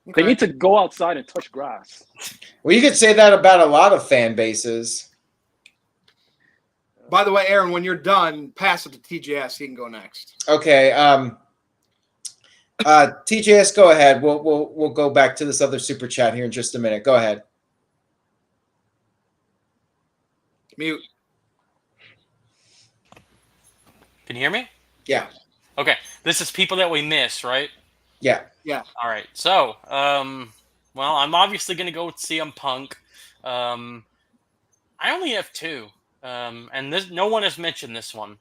Okay. They need to go outside and touch grass. Well, you could say that about a lot of fan bases. By the way, Aaron, when you're done, pass it to TJS. He can go next. Okay. TJS, go ahead. We'll go back to this other super chat here in just a minute. Go ahead. Mute. Can you hear me? Yeah. Okay. This is people that we miss, right? Yeah. Yeah. All right. So, well, I'm obviously going to go with CM Punk. I only have two, and no one has mentioned this one.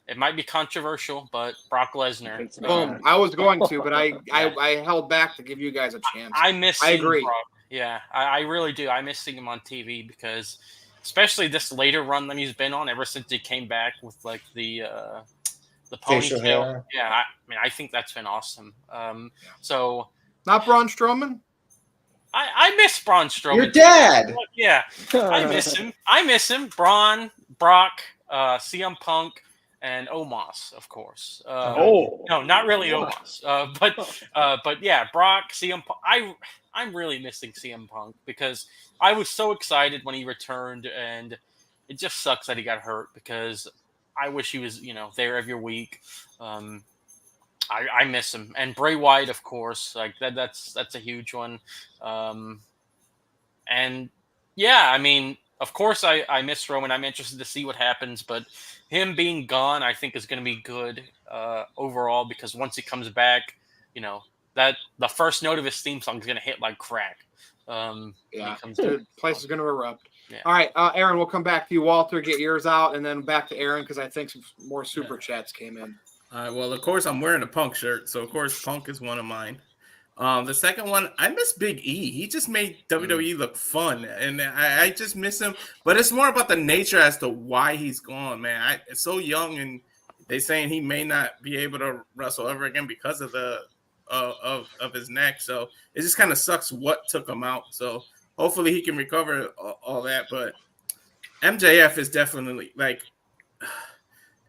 It might be controversial, but Brock Lesnar. Boom. I was going to, but I held back to give you guys a chance. I miss. I seeing agree. Brock. Yeah, I really do. I miss seeing him on TV because, especially this later run that he's been on, ever since he came back with like the Facial ponytail. hair. Yeah, I mean, I think that's been awesome. So Not Braun Strowman? I miss Braun Strowman. Your dad. Yeah, I miss him. I miss him. Braun, Brock, CM Punk, and Omos, of course. No, not really Omos. But yeah, Brock, CM Punk. I'm really missing CM Punk because I was so excited when he returned, and it just sucks that he got hurt because I wish he was, there every week. I miss him, and Bray Wyatt, of course, like that's a huge one. And yeah, I mean, of course, I miss Roman. I'm interested to see what happens, but him being gone, I think, is going to be good overall because once he comes back, that the first note of his theme song is going to hit like crack. Yeah, dude, place is going to erupt. Yeah. All right, Aaron, we'll come back to you. Walter, get yours out, and then back to Aaron because I think some more super chats came in. All right, well, of course, I'm wearing a Punk shirt, so of course, Punk is one of mine. The second one, I miss Big E. He just made WWE look fun, and I just miss him. But it's more about the nature as to why he's gone, man. It's so young, and they saying he may not be able to wrestle ever again because of the of his neck. So it just kind of sucks what took him out. So hopefully he can recover all that. But MJF is definitely like.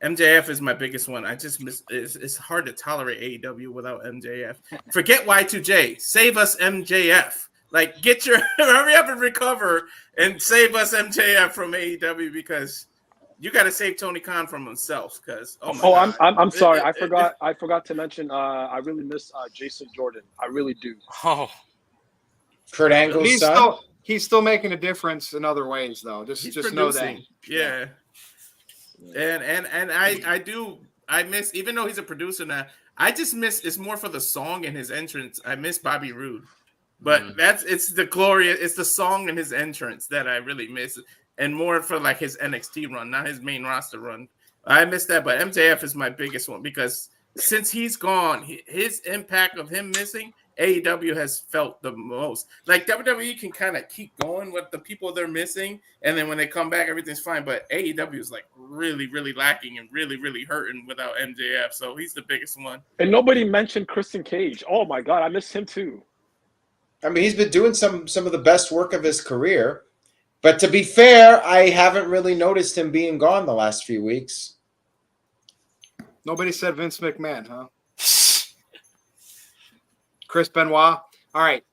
MJF is my biggest one. I just miss. It's hard to tolerate AEW without MJF. Forget Y2J. Save us MJF. Like get your hurry up and recover and save us MJF from AEW because you got to save Tony Khan from himself. Because I'm sorry. I forgot to mention. I really miss Jason Jordan. I really do. Oh, Kurt Angle's son. He's still making a difference in other ways, though. Just know that. Yeah. And I miss, even though he's a producer now, I just miss, it's more for the song and his entrance. I miss Bobby Roode, but it's the song and his entrance that I really miss, and more for like his NXT run, not his main roster run. I miss that, but MJF is my biggest one because since he's gone, his impact of him missing, AEW has felt the most. Like WWE can kind of keep going with the people they're missing, and then when they come back, everything's fine. But AEW is like really, really lacking and really, really hurting without MJF. So he's the biggest one. And nobody mentioned Christian Cage. Oh my God, I miss him too. I mean, he's been doing some of the best work of his career. But to be fair, I haven't really noticed him being gone the last few weeks. Nobody said Vince McMahon, huh? Chris Benoit. All right.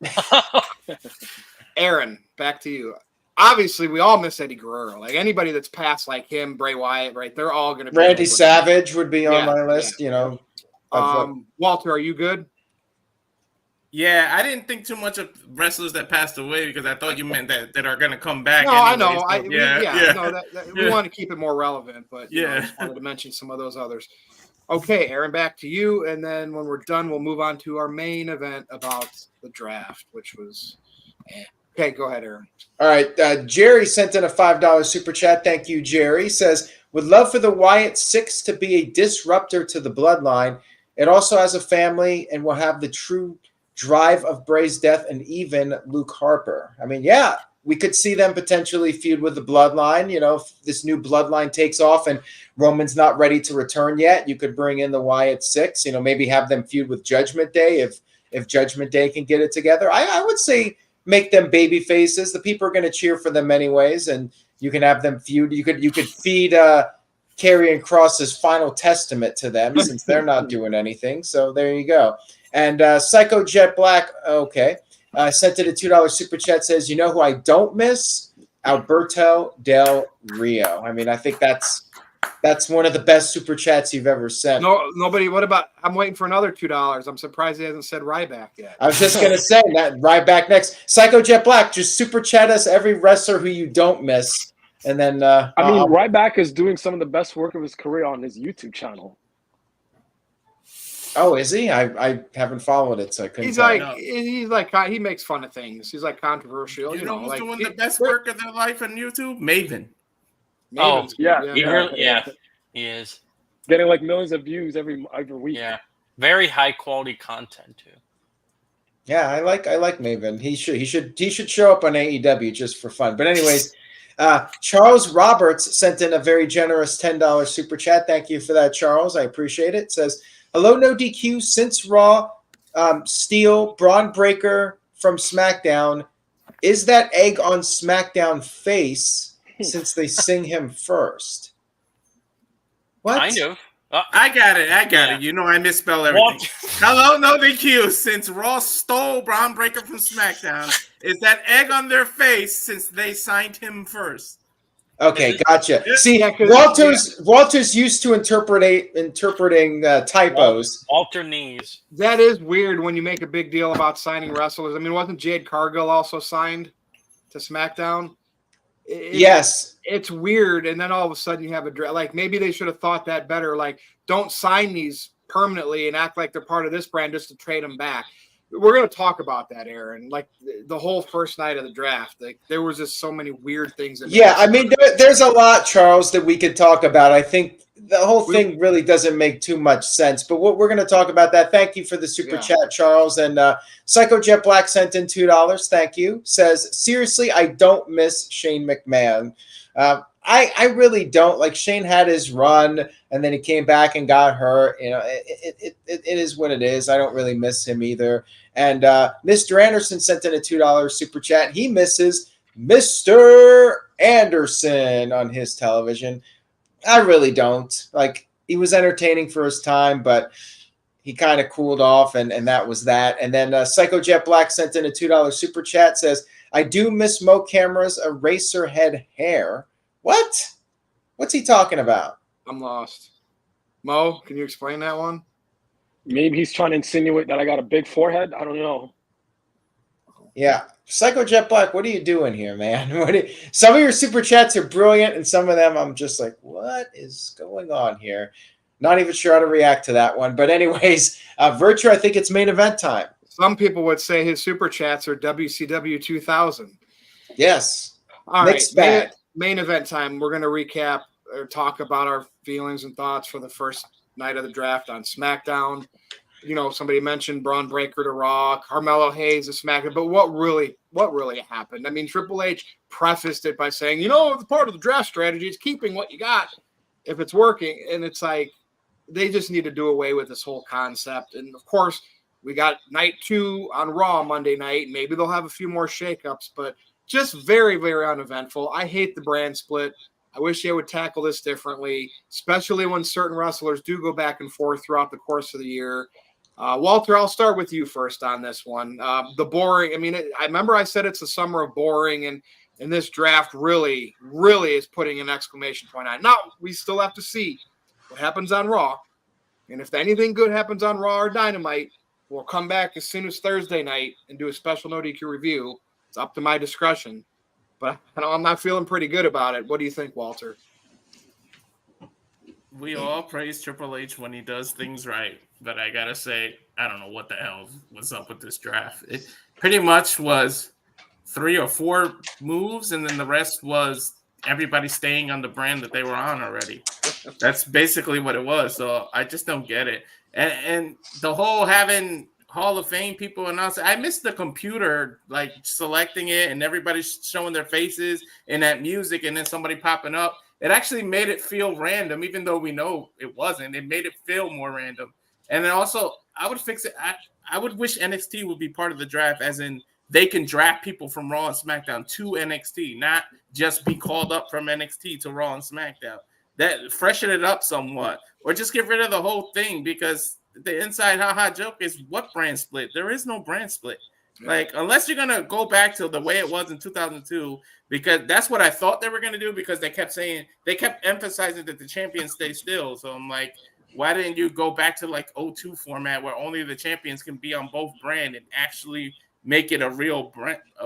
Aaron, back to you. Obviously, we all miss Eddie Guerrero. Like anybody that's passed like him, Bray Wyatt, right? They're all going to be. Randy Savage would be on my list, Walter, are you good? Yeah, I didn't think too much of wrestlers that passed away because I thought you meant that are going to come back. No, anyways. I know. We want to keep it more relevant, but I just wanted to mention some of those others. Okay, Aaron, back to you. And then when we're done, we'll move on to our main event about the draft, which was okay. Go ahead, Aaron. All right. Jerry sent in a $5 super chat. Thank you, Jerry. Says, would love for the Wyatt Six to be a disruptor to the bloodline. It also has a family and will have the true drive of Bray's death and even Luke Harper. I mean, yeah, we could see them potentially feud with the bloodline. If this new bloodline takes off and Roman's not ready to return yet, you could bring in the Wyatt Six, maybe have them feud with Judgment Day if Judgment Day can get it together. I would say make them baby faces. The people are going to cheer for them anyways, and you can have them feud. You could feed Karrion Kross's Final Testament to them since they're not doing anything. So there you go. And Psycho Jet Black, okay, sent it a $2 super chat, says, who I don't miss? Alberto Del Rio. I mean, I think that's That's one of the best super chats you've ever sent. No, nobody. What about? I'm waiting for another $2. I'm surprised he hasn't said Ryback yet. I was just gonna say that right back next. Psycho Jet Black, just super chat us every wrestler who you don't miss, and then I mean, Ryback is doing some of the best work of his career on his YouTube channel. Oh, is he? I haven't followed it, so I couldn't. He's like he makes fun of things. He's like controversial. You know who's like doing the best work of their life on YouTube? Maven. Maven's good, yeah. He is getting like millions of views every week. Yeah, very high quality content too. Yeah, I like Maven. He should show up on AEW just for fun. But anyways, Charles Roberts sent in a very generous $10 super chat. Thank you for that, Charles. I appreciate it. It says, hello, no DQ. Since Raw, Steel, Braun Breaker from SmackDown, is that egg on SmackDown face since they sing him first? What? Kind of. I got it. You know I misspell everything. Hello, no DQ. Since Raw stole Braun Breaker from SmackDown, is that egg on their face since they signed him first? Okay, gotcha. See, Walter's used to interpreting typos. Walter knees. That is weird when you make a big deal about signing wrestlers. I mean, wasn't Jade Cargill also signed to SmackDown? Yes. It's weird, and then all of a sudden you have a draft. Like, maybe they should have thought that better. Like, don't sign these permanently and act like they're part of this brand just to trade them back. We're going to talk about that, Aaron. Like, the whole first night of the draft, like, there was just so many weird things. I mean, there's a lot, Charles, that we could talk about. I think the whole thing really doesn't make too much sense, but we're going to talk about that. Thank you for the super chat, Charles. And Psycho Jet Black sent in $2. Thank you. Says, seriously, I don't miss Shane McMahon. I really don't. Like, Shane had his run, and then he came back and got hurt. You know, it is what it is. I don't really miss him either. And Mr. Anderson sent in a $2 super chat. He misses Mr. Anderson on his television. I really don't. Like, he was entertaining for his time, but he kind of cooled off, and that was that. And then Psycho Jet Black sent in a $2 super chat. Says, I do miss Mo Camera's eraser head hair. What? What's he talking about? I'm lost. Mo, can you explain that one? Maybe he's trying to insinuate that I got a big forehead. I don't know. Yeah. Psycho Jet Black, what are you doing here, man? Some of your super chats are brilliant, and some of them I'm just like, what is going on here? Not even sure how to react to that one. But anyways, Virtue, I think it's main event time. Some people would say his super chats are WCW 2000. Yes. All Mixed right. bag. Main event time. We're going to recap or talk about our feelings and thoughts for the first night of the draft on SmackDown. You know, somebody mentioned Braun Breaker to Raw, Carmelo Hayes to SmackDown, but what really happened? I mean, Triple H prefaced it by saying, you know, part of the draft strategy is keeping what you got if it's working. And it's like, they just need to do away with this whole concept. And of course, we got night 2 on Raw Monday night. Maybe they'll have a few more shakeups, but just very, very uneventful. I hate the brand split. I wish they would tackle this differently, especially when certain wrestlers do go back and forth throughout the course of the year. Walter, I'll start with you first on this one. The boring, I mean, I remember I said it's the summer of boring, and this draft really, really is putting an exclamation point on it. Now, we still have to see what happens on Raw. And if anything good happens on Raw or Dynamite, we'll come back as soon as Thursday night and do a special NoDQ review. It's up to my discretion. But I'm not feeling pretty good about it. What do you think, Walter? We all praise Triple H when he does things right. But I got to say, I don't know what the hell was up with this draft. It pretty much was 3 or 4 moves, and then the rest was everybody staying on the brand that they were on already. That's basically what it was. So I just don't get it. And the whole having Hall of Fame people announce it, I missed the computer, like selecting it and everybody showing their faces and that music and then somebody popping up. It actually made it feel random, even though we know it wasn't. It made it feel more random. And then also, I would fix it. I would wish NXT would be part of the draft, as in they can draft people from Raw and SmackDown to NXT, not just be called up from NXT to Raw and SmackDown. That freshen it up somewhat, or just get rid of the whole thing, because the inside ha-ha joke is what brand split? There is no brand split. Like, unless you're gonna go back to the way it was in 2002, because that's what I thought they were gonna do, because they kept emphasizing that the champions stay still. So I'm like, why didn't you go back to like 02 format where only the champions can be on both brand and actually make it a real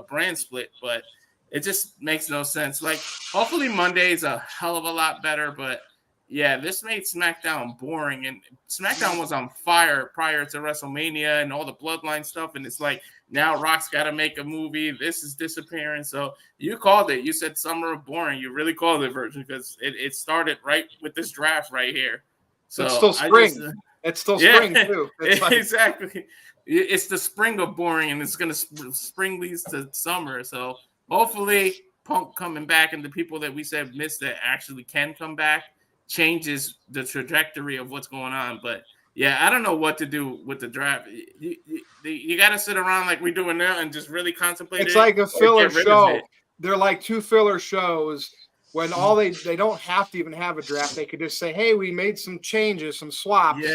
brand split? But it just makes no sense. Like, hopefully Monday is a hell of a lot better, but yeah, this made SmackDown boring, and SmackDown was on fire prior to WrestleMania and all the Bloodline stuff, and it's like, now Rock's got to make a movie. This is disappearing. So you called it. You said Summer of Boring. You really called it, Virgin, because it started right with this draft right here. So it's still spring. It's still spring too. It's like, exactly. It's the spring of boring, and it's gonna spring leads to summer. So hopefully, Punk coming back and the people that we said missed that actually can come back changes the trajectory of what's going on. But yeah, I don't know what to do with the draft. You got to sit around like we're doing now and just really contemplate. It's like a filler show. They're like 2 filler shows when all they don't have to even have a draft. They could just say, hey, we made some changes, some swaps,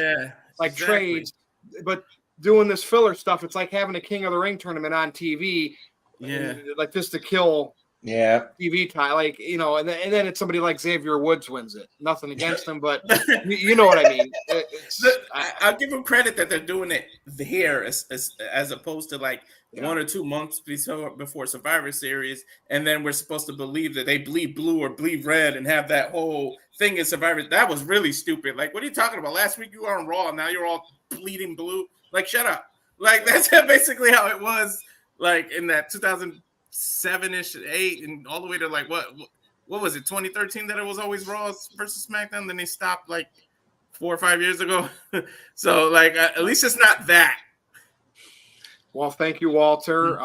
like trades. But doing this filler stuff, it's like having a King of the Ring tournament on TV. Yeah, like just to kill TV time, like, you know, and then it's somebody like Xavier Woods wins it. Nothing against him, but you know what I mean. I'll give them credit that they're doing it here as opposed to like 1 or 2 months before Survivor Series, and then we're supposed to believe that they bleed blue or bleed red and have that whole thing in Survivor. That was really stupid. Like, what are you talking about? Last week you were on Raw, and now you're all bleeding blue. Like, shut up. Like, that's basically how it was. Like in that 2007-ish, 8, and all the way to like what was it, 2013, that it was always Raw versus SmackDown. Then they stopped like 4 or 5 years ago. So like at least it's not that. Well, thank you, Walter.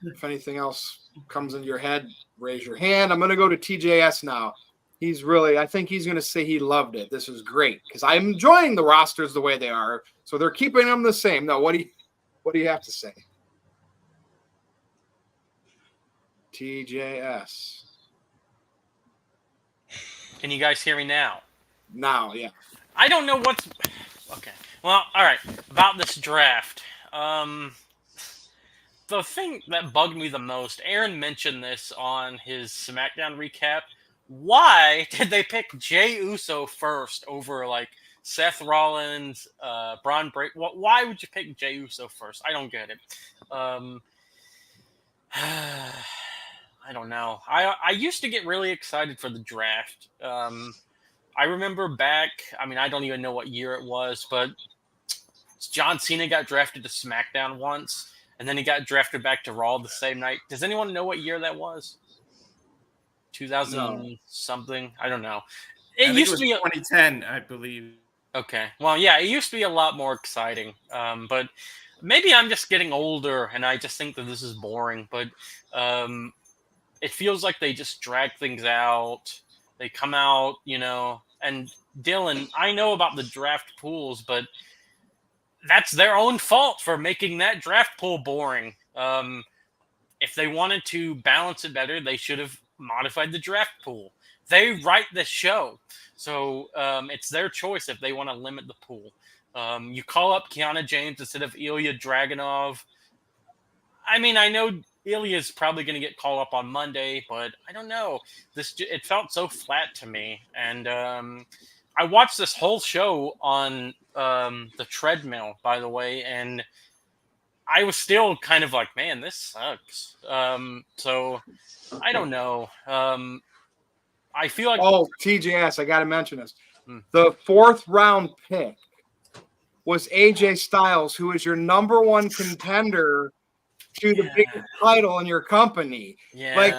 If anything else comes into your head, raise your hand. I'm going to go to TJS now. I think he's going to say he loved it. This is great because I'm enjoying the rosters the way they are. So they're keeping them the same. Now, what do you have to say? TJS. Can you guys hear me now? Now, yeah. I don't know what's... Okay. Well, all right. About this draft. The thing that bugged me the most, Aaron mentioned this on his SmackDown recap. Why did they pick Jey Uso first over, like, Seth Rollins, Braun Breaker? Why would you pick Jey Uso first? I don't get it. I don't know. I used to get really excited for the draft. I remember back, I mean, I don't even know what year it was, but John Cena got drafted to SmackDown once, and then he got drafted back to Raw the same night. Does anyone know what year that was? 2000 something? I don't know. It used to be 2010, I believe. Okay. Well, yeah, it used to be a lot more exciting. But maybe I'm just getting older, and I just think that this is boring. But it feels like they just drag things out. They come out, you know, and Dylan, I know about the draft pools, but that's their own fault for making that draft pool boring. If they wanted to balance it better, they should have modified the draft pool. They write the show. So it's their choice if they want to limit the pool. You call up Kiana James instead of Ilya Dragunov. I mean, I know Ilya's probably going to get called up on Monday, but I don't know. It felt so flat to me. And I watched this whole show on the treadmill, by the way, and I was still kind of like, man, this sucks. So I don't know. I feel like... Oh, TJS, I got to mention this. The 4th round pick was AJ Styles, who is your number 1 contender to the biggest title in your company. Yeah. Like,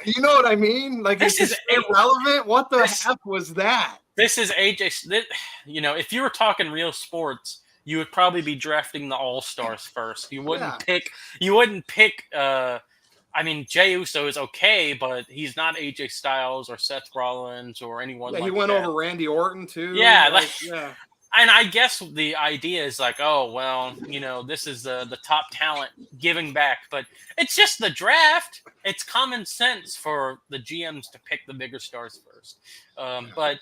you know what I mean? Like, this is irrelevant. What the heck was that? This is AJ. You know, if you were talking real sports, you would probably be drafting the All-Stars first. You wouldn't pick. You wouldn't pick. I mean, Jey Uso is okay, but he's not AJ Styles or Seth Rollins or anyone like that. He went over Randy Orton too. Yeah, yeah. And I guess the idea is like, oh, well, you know, this is the top talent giving back. But it's just the draft. It's common sense for the GMs to pick the bigger stars first. But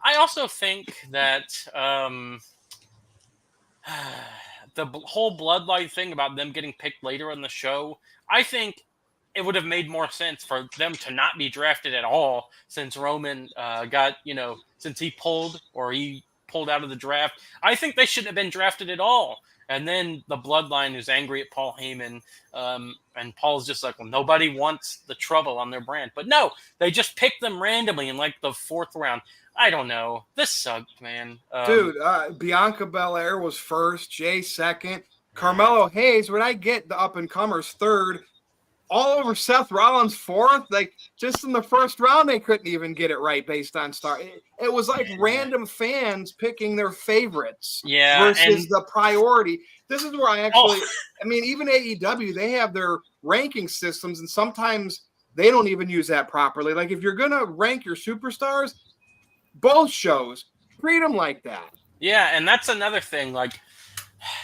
I also think that whole bloodline thing about them getting picked later in the show, I think it would have made more sense for them to not be drafted at all since Roman since he pulled out of the draft. I think they shouldn't have been drafted at all. And then the bloodline is angry at Paul Heyman. And Paul's just like, well, nobody wants the trouble on their brand. But no, they just picked them randomly in like the 4th round. I don't know. This sucked, man. Dude, Bianca Belair was first, Jay second, Carmelo Hayes. When I get the up-and-comers third, all over Seth Rollins fourth, like just in the first round, they couldn't even get it right based on star. It was like random fans picking their favorites versus the priority. This is where I actually, I mean, even AEW, they have their ranking systems, and sometimes they don't even use that properly. Like if you're going to rank your superstars, both shows, treat them like that. Yeah, and that's another thing. Like,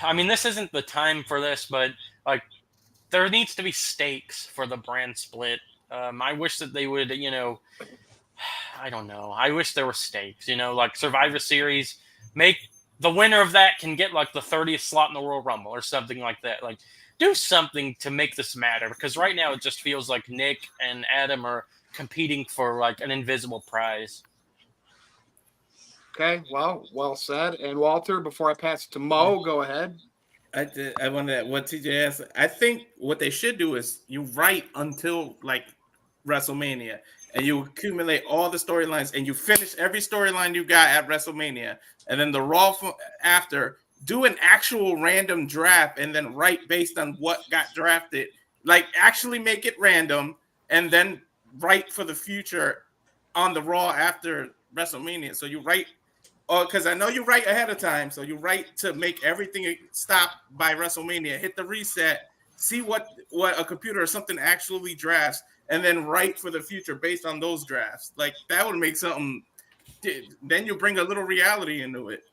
I mean, this isn't the time for this, but like, there needs to be stakes for the brand split. I wish that they would, I don't know. I wish there were stakes, like Survivor Series. Make the winner of that can get like the 30th slot in the Royal Rumble or something like that. Like, do something to make this matter, because right now it just feels like Nick and Adam are competing for like an invisible prize. Okay, well said. And Walter, before I pass it to Mo, go ahead. I wanted what TJ asked. I think what they should do is you write until like WrestleMania, and you accumulate all the storylines, and you finish every storyline you got at WrestleMania, and then the Raw after, do an actual random draft, and then write based on what got drafted. Like actually make it random, and then write for the future on the Raw after WrestleMania. So you write. Oh, because I know you write ahead of time, so you write to make everything stop by WrestleMania. Hit the reset, see what a computer or something actually drafts, and then write for the future based on those drafts. Like that would make something. Then you bring a little reality into it.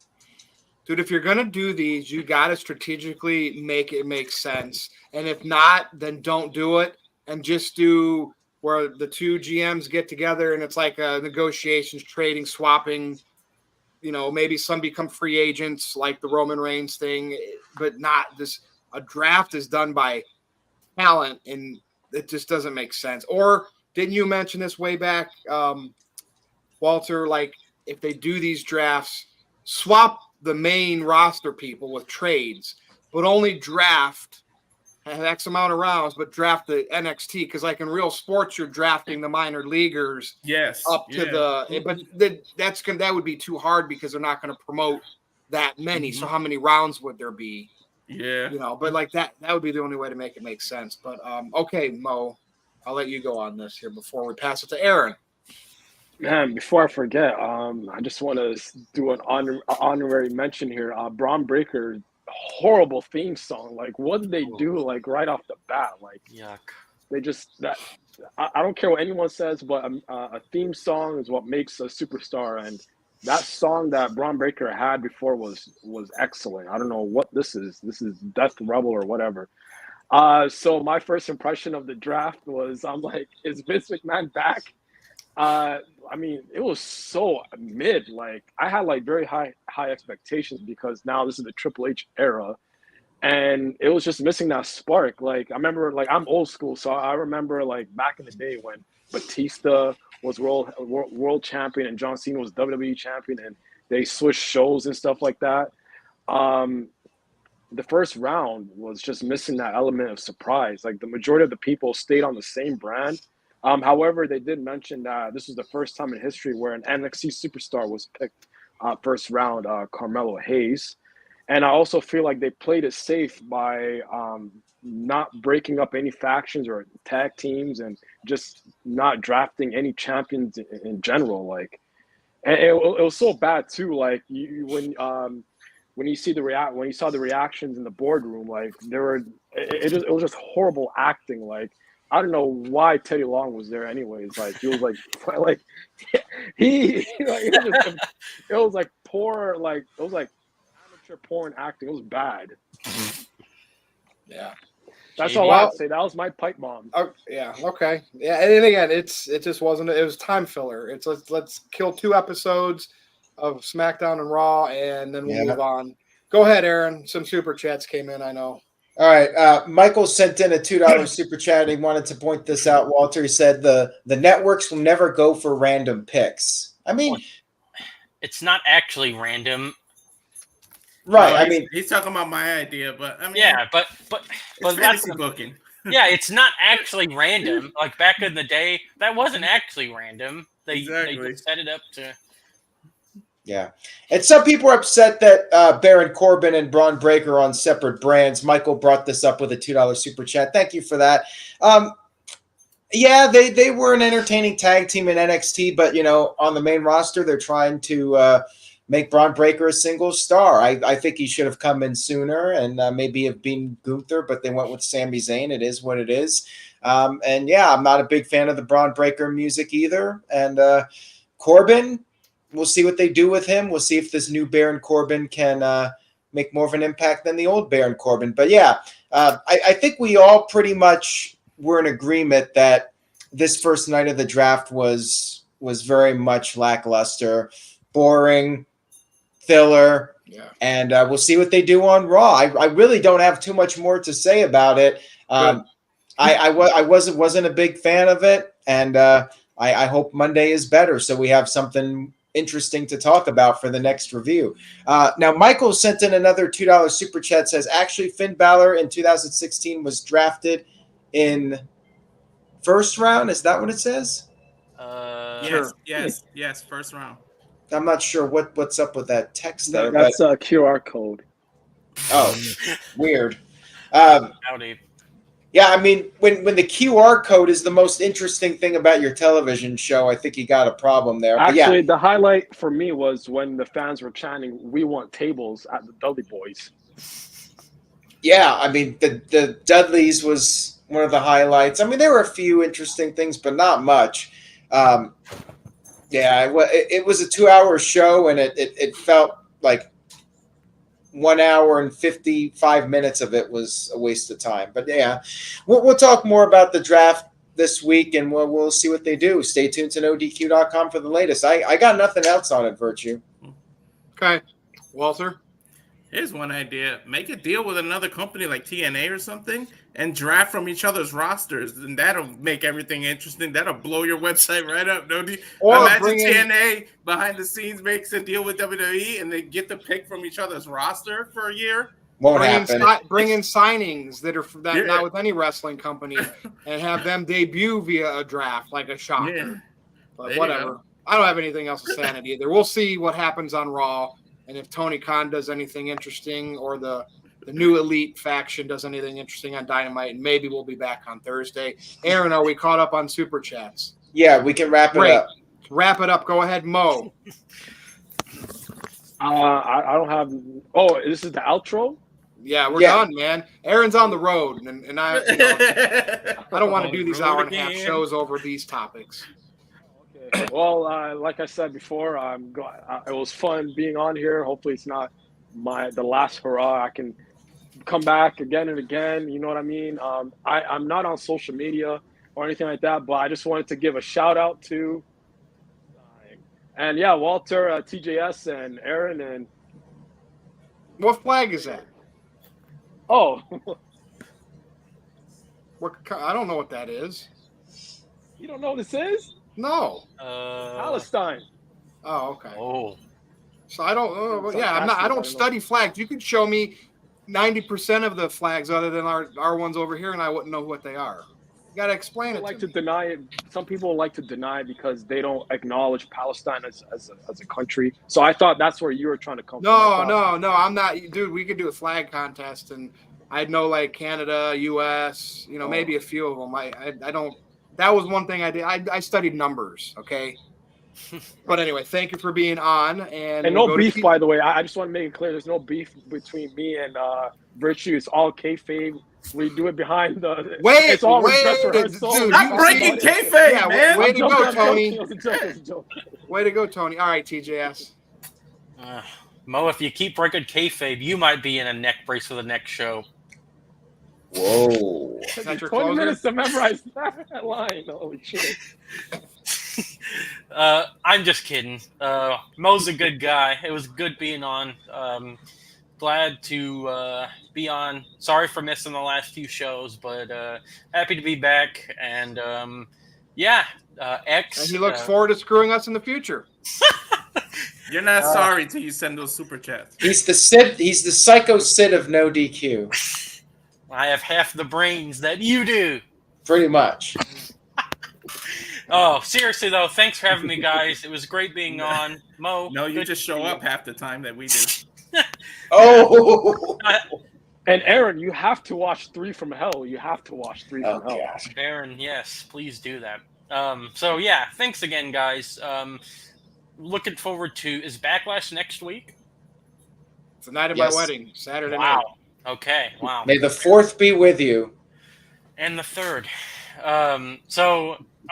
Dude, if you're gonna do these, you gotta strategically make it make sense, and if not, then don't do it, and just do where the two GMs get together and it's like a negotiations, trading, swapping. Maybe some become free agents like the Roman Reigns thing, but not this. A draft is done by talent, and it just doesn't make sense. Or didn't you mention this way back, Walter? Like if they do these drafts, swap the main roster people with trades, but only draft X amount of rounds, but draft the NXT, because like in real sports, you're drafting the minor leaguers up to that would be too hard because they're not going to promote that many. So how many rounds would there be? Yeah. But like that would be the only way to make it make sense. But okay, Mo, I'll let you go on this here before we pass it to Aaron. Man, before I forget, I just want to do an honorary mention here. Braun Breaker, horrible theme song. Like, what did they do? Like right off the bat, like yuck. They just that. I don't care what anyone says, but a theme song is what makes a superstar. And that song that Braun Breaker had before was excellent. I don't know what this is. This is Death Rebel or whatever. So my first impression of the draft was, I'm like, is Vince McMahon back? I mean, it was so mid. Like I had like very high expectations because now this is the Triple H era, and it was just missing that spark. Like I remember, like I'm old school, so I remember like back in the day when Batista was world champion and John Cena was WWE champion, and they switched shows and stuff like that. The first round was just missing that element of surprise. Like the majority of the people stayed on the same brand. However, they did mention that this was the first time in history where an NXT superstar was picked first round, Carmelo Hayes. And I also feel like they played it safe by not breaking up any factions or tag teams and just not drafting any champions in general. Like, and it was so bad too. Like when you saw the reactions in the boardroom, like it was just horrible acting. Like, I don't know why Teddy Long was there anyways. Like he was like it was like poor, like it was like amateur porn acting. It was bad. Yeah. That's all I have to say. That was my pipe bomb. Yeah. Okay. Yeah. And again, it just wasn't. It was time filler. It's let's kill 2 episodes of SmackDown and Raw, and then we'll move on. Go ahead, Aaron. Some super chats came in, I know. All right. Michael sent in a $2 super chat. He wanted to point this out, Walter. He said the networks will never go for random picks. I mean, it's not actually random. Right. No, I mean, he's talking about my idea, but I mean, yeah, but it's fantasy booking. Yeah, it's not actually random. Like back in the day, that wasn't actually random. They just set it up to. Yeah. And some people are upset that Baron Corbin and Braun Breaker are on separate brands. Michael brought this up with a $2 super chat. Thank you for that. Yeah, they were an entertaining tag team in NXT, but, you know, on the main roster, they're trying to make Braun Breaker a single star. I think he should have come in sooner and maybe have been Gunther, but they went with Sami Zayn. It is what it is. And, yeah, I'm not a big fan of the Braun Breaker music either. And Corbin, we'll see what they do with him. We'll see if this new Baron Corbin can make more of an impact than the old Baron Corbin. But, yeah, I think we all pretty much were in agreement that this first night of the draft was very much lackluster, boring, filler, and we'll see what they do on Raw. I really don't have too much more to say about it. I wasn't a big fan of it, and I hope Monday is better so we have something interesting to talk about for the next review. Now, Michael sent in another $2 super chat, says, actually, Finn Balor in 2016 was drafted in first round. Is that what it says? Yes, first round. I'm not sure what's up with that text there. That's a QR code. Oh, weird. Howdy. Yeah, I mean, when the QR code is the most interesting thing about your television show, I think you got a problem there. Actually, the highlight for me was when the fans were chanting, "We want tables" at the Dudley Boys. Yeah, I mean, the Dudleys was one of the highlights. I mean, there were a few interesting things, but not much. Yeah, it was a 2-hour show, and it felt like 1 hour and 55 minutes of it was a waste of time. But yeah, we'll talk more about the draft this week, and we'll see what they do. Stay tuned to NoDQ.com for the latest. I got nothing else on it, Virtue. Okay. Walter? Here's one idea. Make a deal with another company like TNA or something and draft from each other's rosters. And that'll make everything interesting. That'll blow your website right up. Imagine TNA behind the scenes makes a deal with WWE and they get to pick from each other's roster for a year. Won't happen. Bring in signings that are not with any wrestling company and have them debut via a draft like a shocker. Yeah. But whatever. I don't have anything else to say on it either. We'll see what happens on Raw. And if Tony Khan does anything interesting or the new Elite faction does anything interesting on Dynamite, and maybe we'll be back on Thursday. Aaron, are we caught up on Super Chats? Yeah, we can wrap it up. Wrap it up. Go ahead, Mo. I don't have – oh, this is the outro? Yeah, we're done, man. Aaron's on the road, and I don't want to do these hour-and-a-half shows over these topics. Okay. Well, like I said before, it was fun being on here. Hopefully it's not the last hurrah. I can come back again and again. You know what I mean? I'm not on social media or anything like that, but I just wanted to give a shout-out to and, yeah, Walter, TJS, and Aaron. And what flag is that? Oh. I don't know what that is. You don't know what this is? No. Palestine. Oh, okay. Oh. So I don't. I don't study flags. You could show me 90% of the flags other than our ones over here, and I wouldn't know what they are. You got to explain it. To deny it. Some people like to deny it because they don't acknowledge Palestine as a country. So I thought that's where you were trying to come from. No. I'm not, dude. We could do a flag contest, and I'd know like Canada, U.S. Maybe a few of them. I don't. That was one thing I did. I studied numbers, okay? But anyway, thank you for being on. And no beef, by the way. I just want to make it clear. There's no beef between me and Virtue. It's all kayfabe. We do it behind the – It's all dress rehearsal. I'm breaking kayfabe, man. Way to go, Tony. Way to go, Tony. All right, TJS. Mo, if you keep breaking kayfabe, you might be in a neck brace for the next show. Whoa. 20 minutes to memorize that line. Holy shit. I'm just kidding. Mo's a good guy. It was good being on. glad to be on. Sorry for missing the last few shows, but happy to be back. And X. And he looks forward to screwing us in the future. You're not sorry till you send those super chats. He's the Sid. He's the psycho Sid of no DQ. I have half the brains that you do. Pretty much. Oh, seriously though, thanks for having me, guys. It was great being on. Mo. No, you just show up half the time that we do. Oh. And Aaron, you have to watch 3 from Hell. You have to watch 3 from Hell. Gosh. Baron, yes, please do that. Thanks again, guys. Looking forward to, is Backlash next week? It's the night of Yes. my wedding, Saturday night. Wow. Okay. Wow. May the 4th be with you. And the 3rd.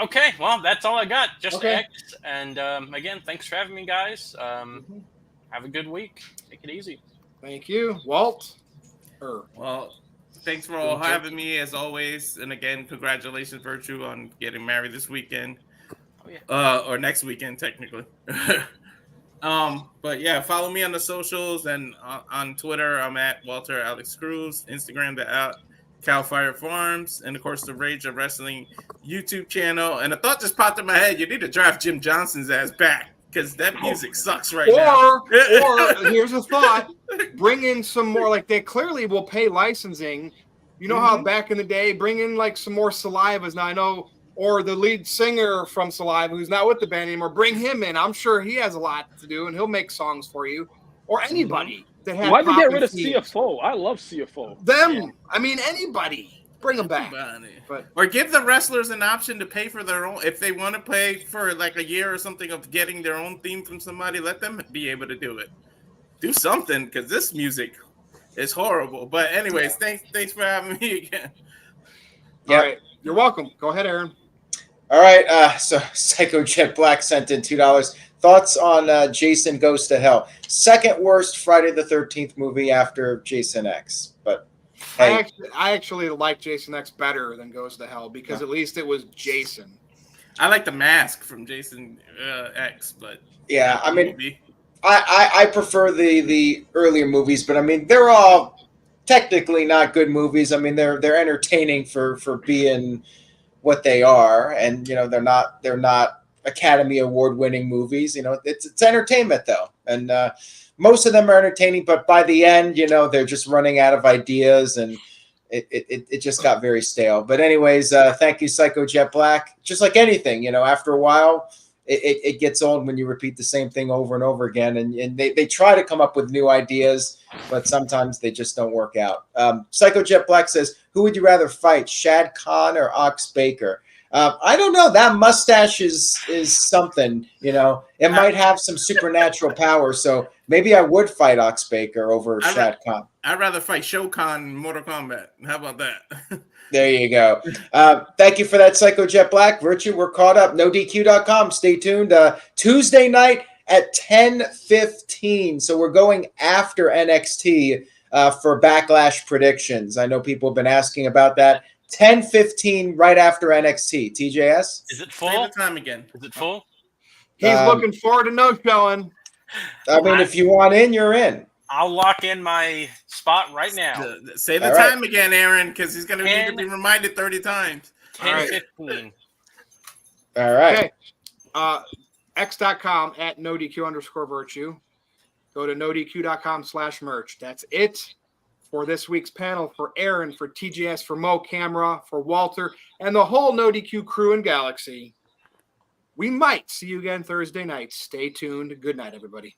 Okay. Well, that's all I got. Just Okay. X. And again, thanks for having me, guys. Have a good week. Take it easy. Thank you, Walt. Well, thanks for all having me as always. And again, congratulations, Virtue, on getting married this weekend. Oh, yeah. Or next weekend, technically. But yeah, follow me on the socials and on Twitter. I'm at Walter Alex Cruz, Instagram at Calfire Farms, and of course the Rage of Wrestling YouTube channel. And a thought just popped in my head: you need to draft Jim Johnson's ass back because that music sucks right now. Or here's a thought: bring in some more. Like they clearly will pay licensing. You know how back in the day, bring in like some more Salivas. Now I know. Or the lead singer from Saliva, who's not with the band anymore, bring him in. I'm sure he has a lot to do, and he'll make songs for you. Or anybody that has. Why'd they get rid of CFO? I love CFO. Them. Yeah. I mean, anybody. Bring them back. But Or give the wrestlers an option to pay for their own. If they want to pay for like a year or something of getting their own theme from somebody, let them be able to do it. Do something, because this music is horrible. But anyways, thanks for having me again. Yeah. All right. You're welcome. Go ahead, Aaron. All right. So Psycho Jet Black sent in $2. Thoughts on Jason Goes to Hell? Second worst Friday the 13th movie after Jason X. But hey, I actually like Jason X better than Goes to Hell because at least it was Jason. I like the mask from Jason X, but yeah, I mean, I prefer the earlier movies, but I mean they're all technically not good movies. I mean they're entertaining for being what they are, and you know they're not Academy Award winning movies. You know it's entertainment though, and most of them are entertaining. But by the end, you know they're just running out of ideas, and it just got very stale. But anyways, thank you, Psycho Jet Black. Just like anything, you know, after a while, it gets old when you repeat the same thing over and over again, and they try to come up with new ideas, but sometimes they just don't work out. Psycho Jet Black says, who would you rather fight, Shad Khan or Ox Baker? I don't know. That mustache is something, you know. It might have some supernatural power, so maybe I would fight Ox Baker over Shad Khan. I'd rather fight Shokan in Mortal Kombat. How about that? There you go. Thank you for that, Psycho Jet Black. Virtue, we're caught up. NoDQ.com. Stay tuned. Tuesday night at 10:15. So we're going after NXT for Backlash predictions. I know people have been asking about that. 10:15 right after NXT. TJS? Is it full? Say the time again. Is it full? He's looking forward to no showing. I mean, if you want in, you're in. I'll lock in my spot right now. Say the All right. time again, Aaron, because he's going to need to be reminded 30 times. 10:15. All right. Okay. X.com at NoDQ_Virtue. Go to NoDQ.com/merch. That's it for this week's panel for Aaron, for TGS, for Mo Camera, for Walter, and the whole NoDQ crew and galaxy. We might see you again Thursday night. Stay tuned. Good night, everybody.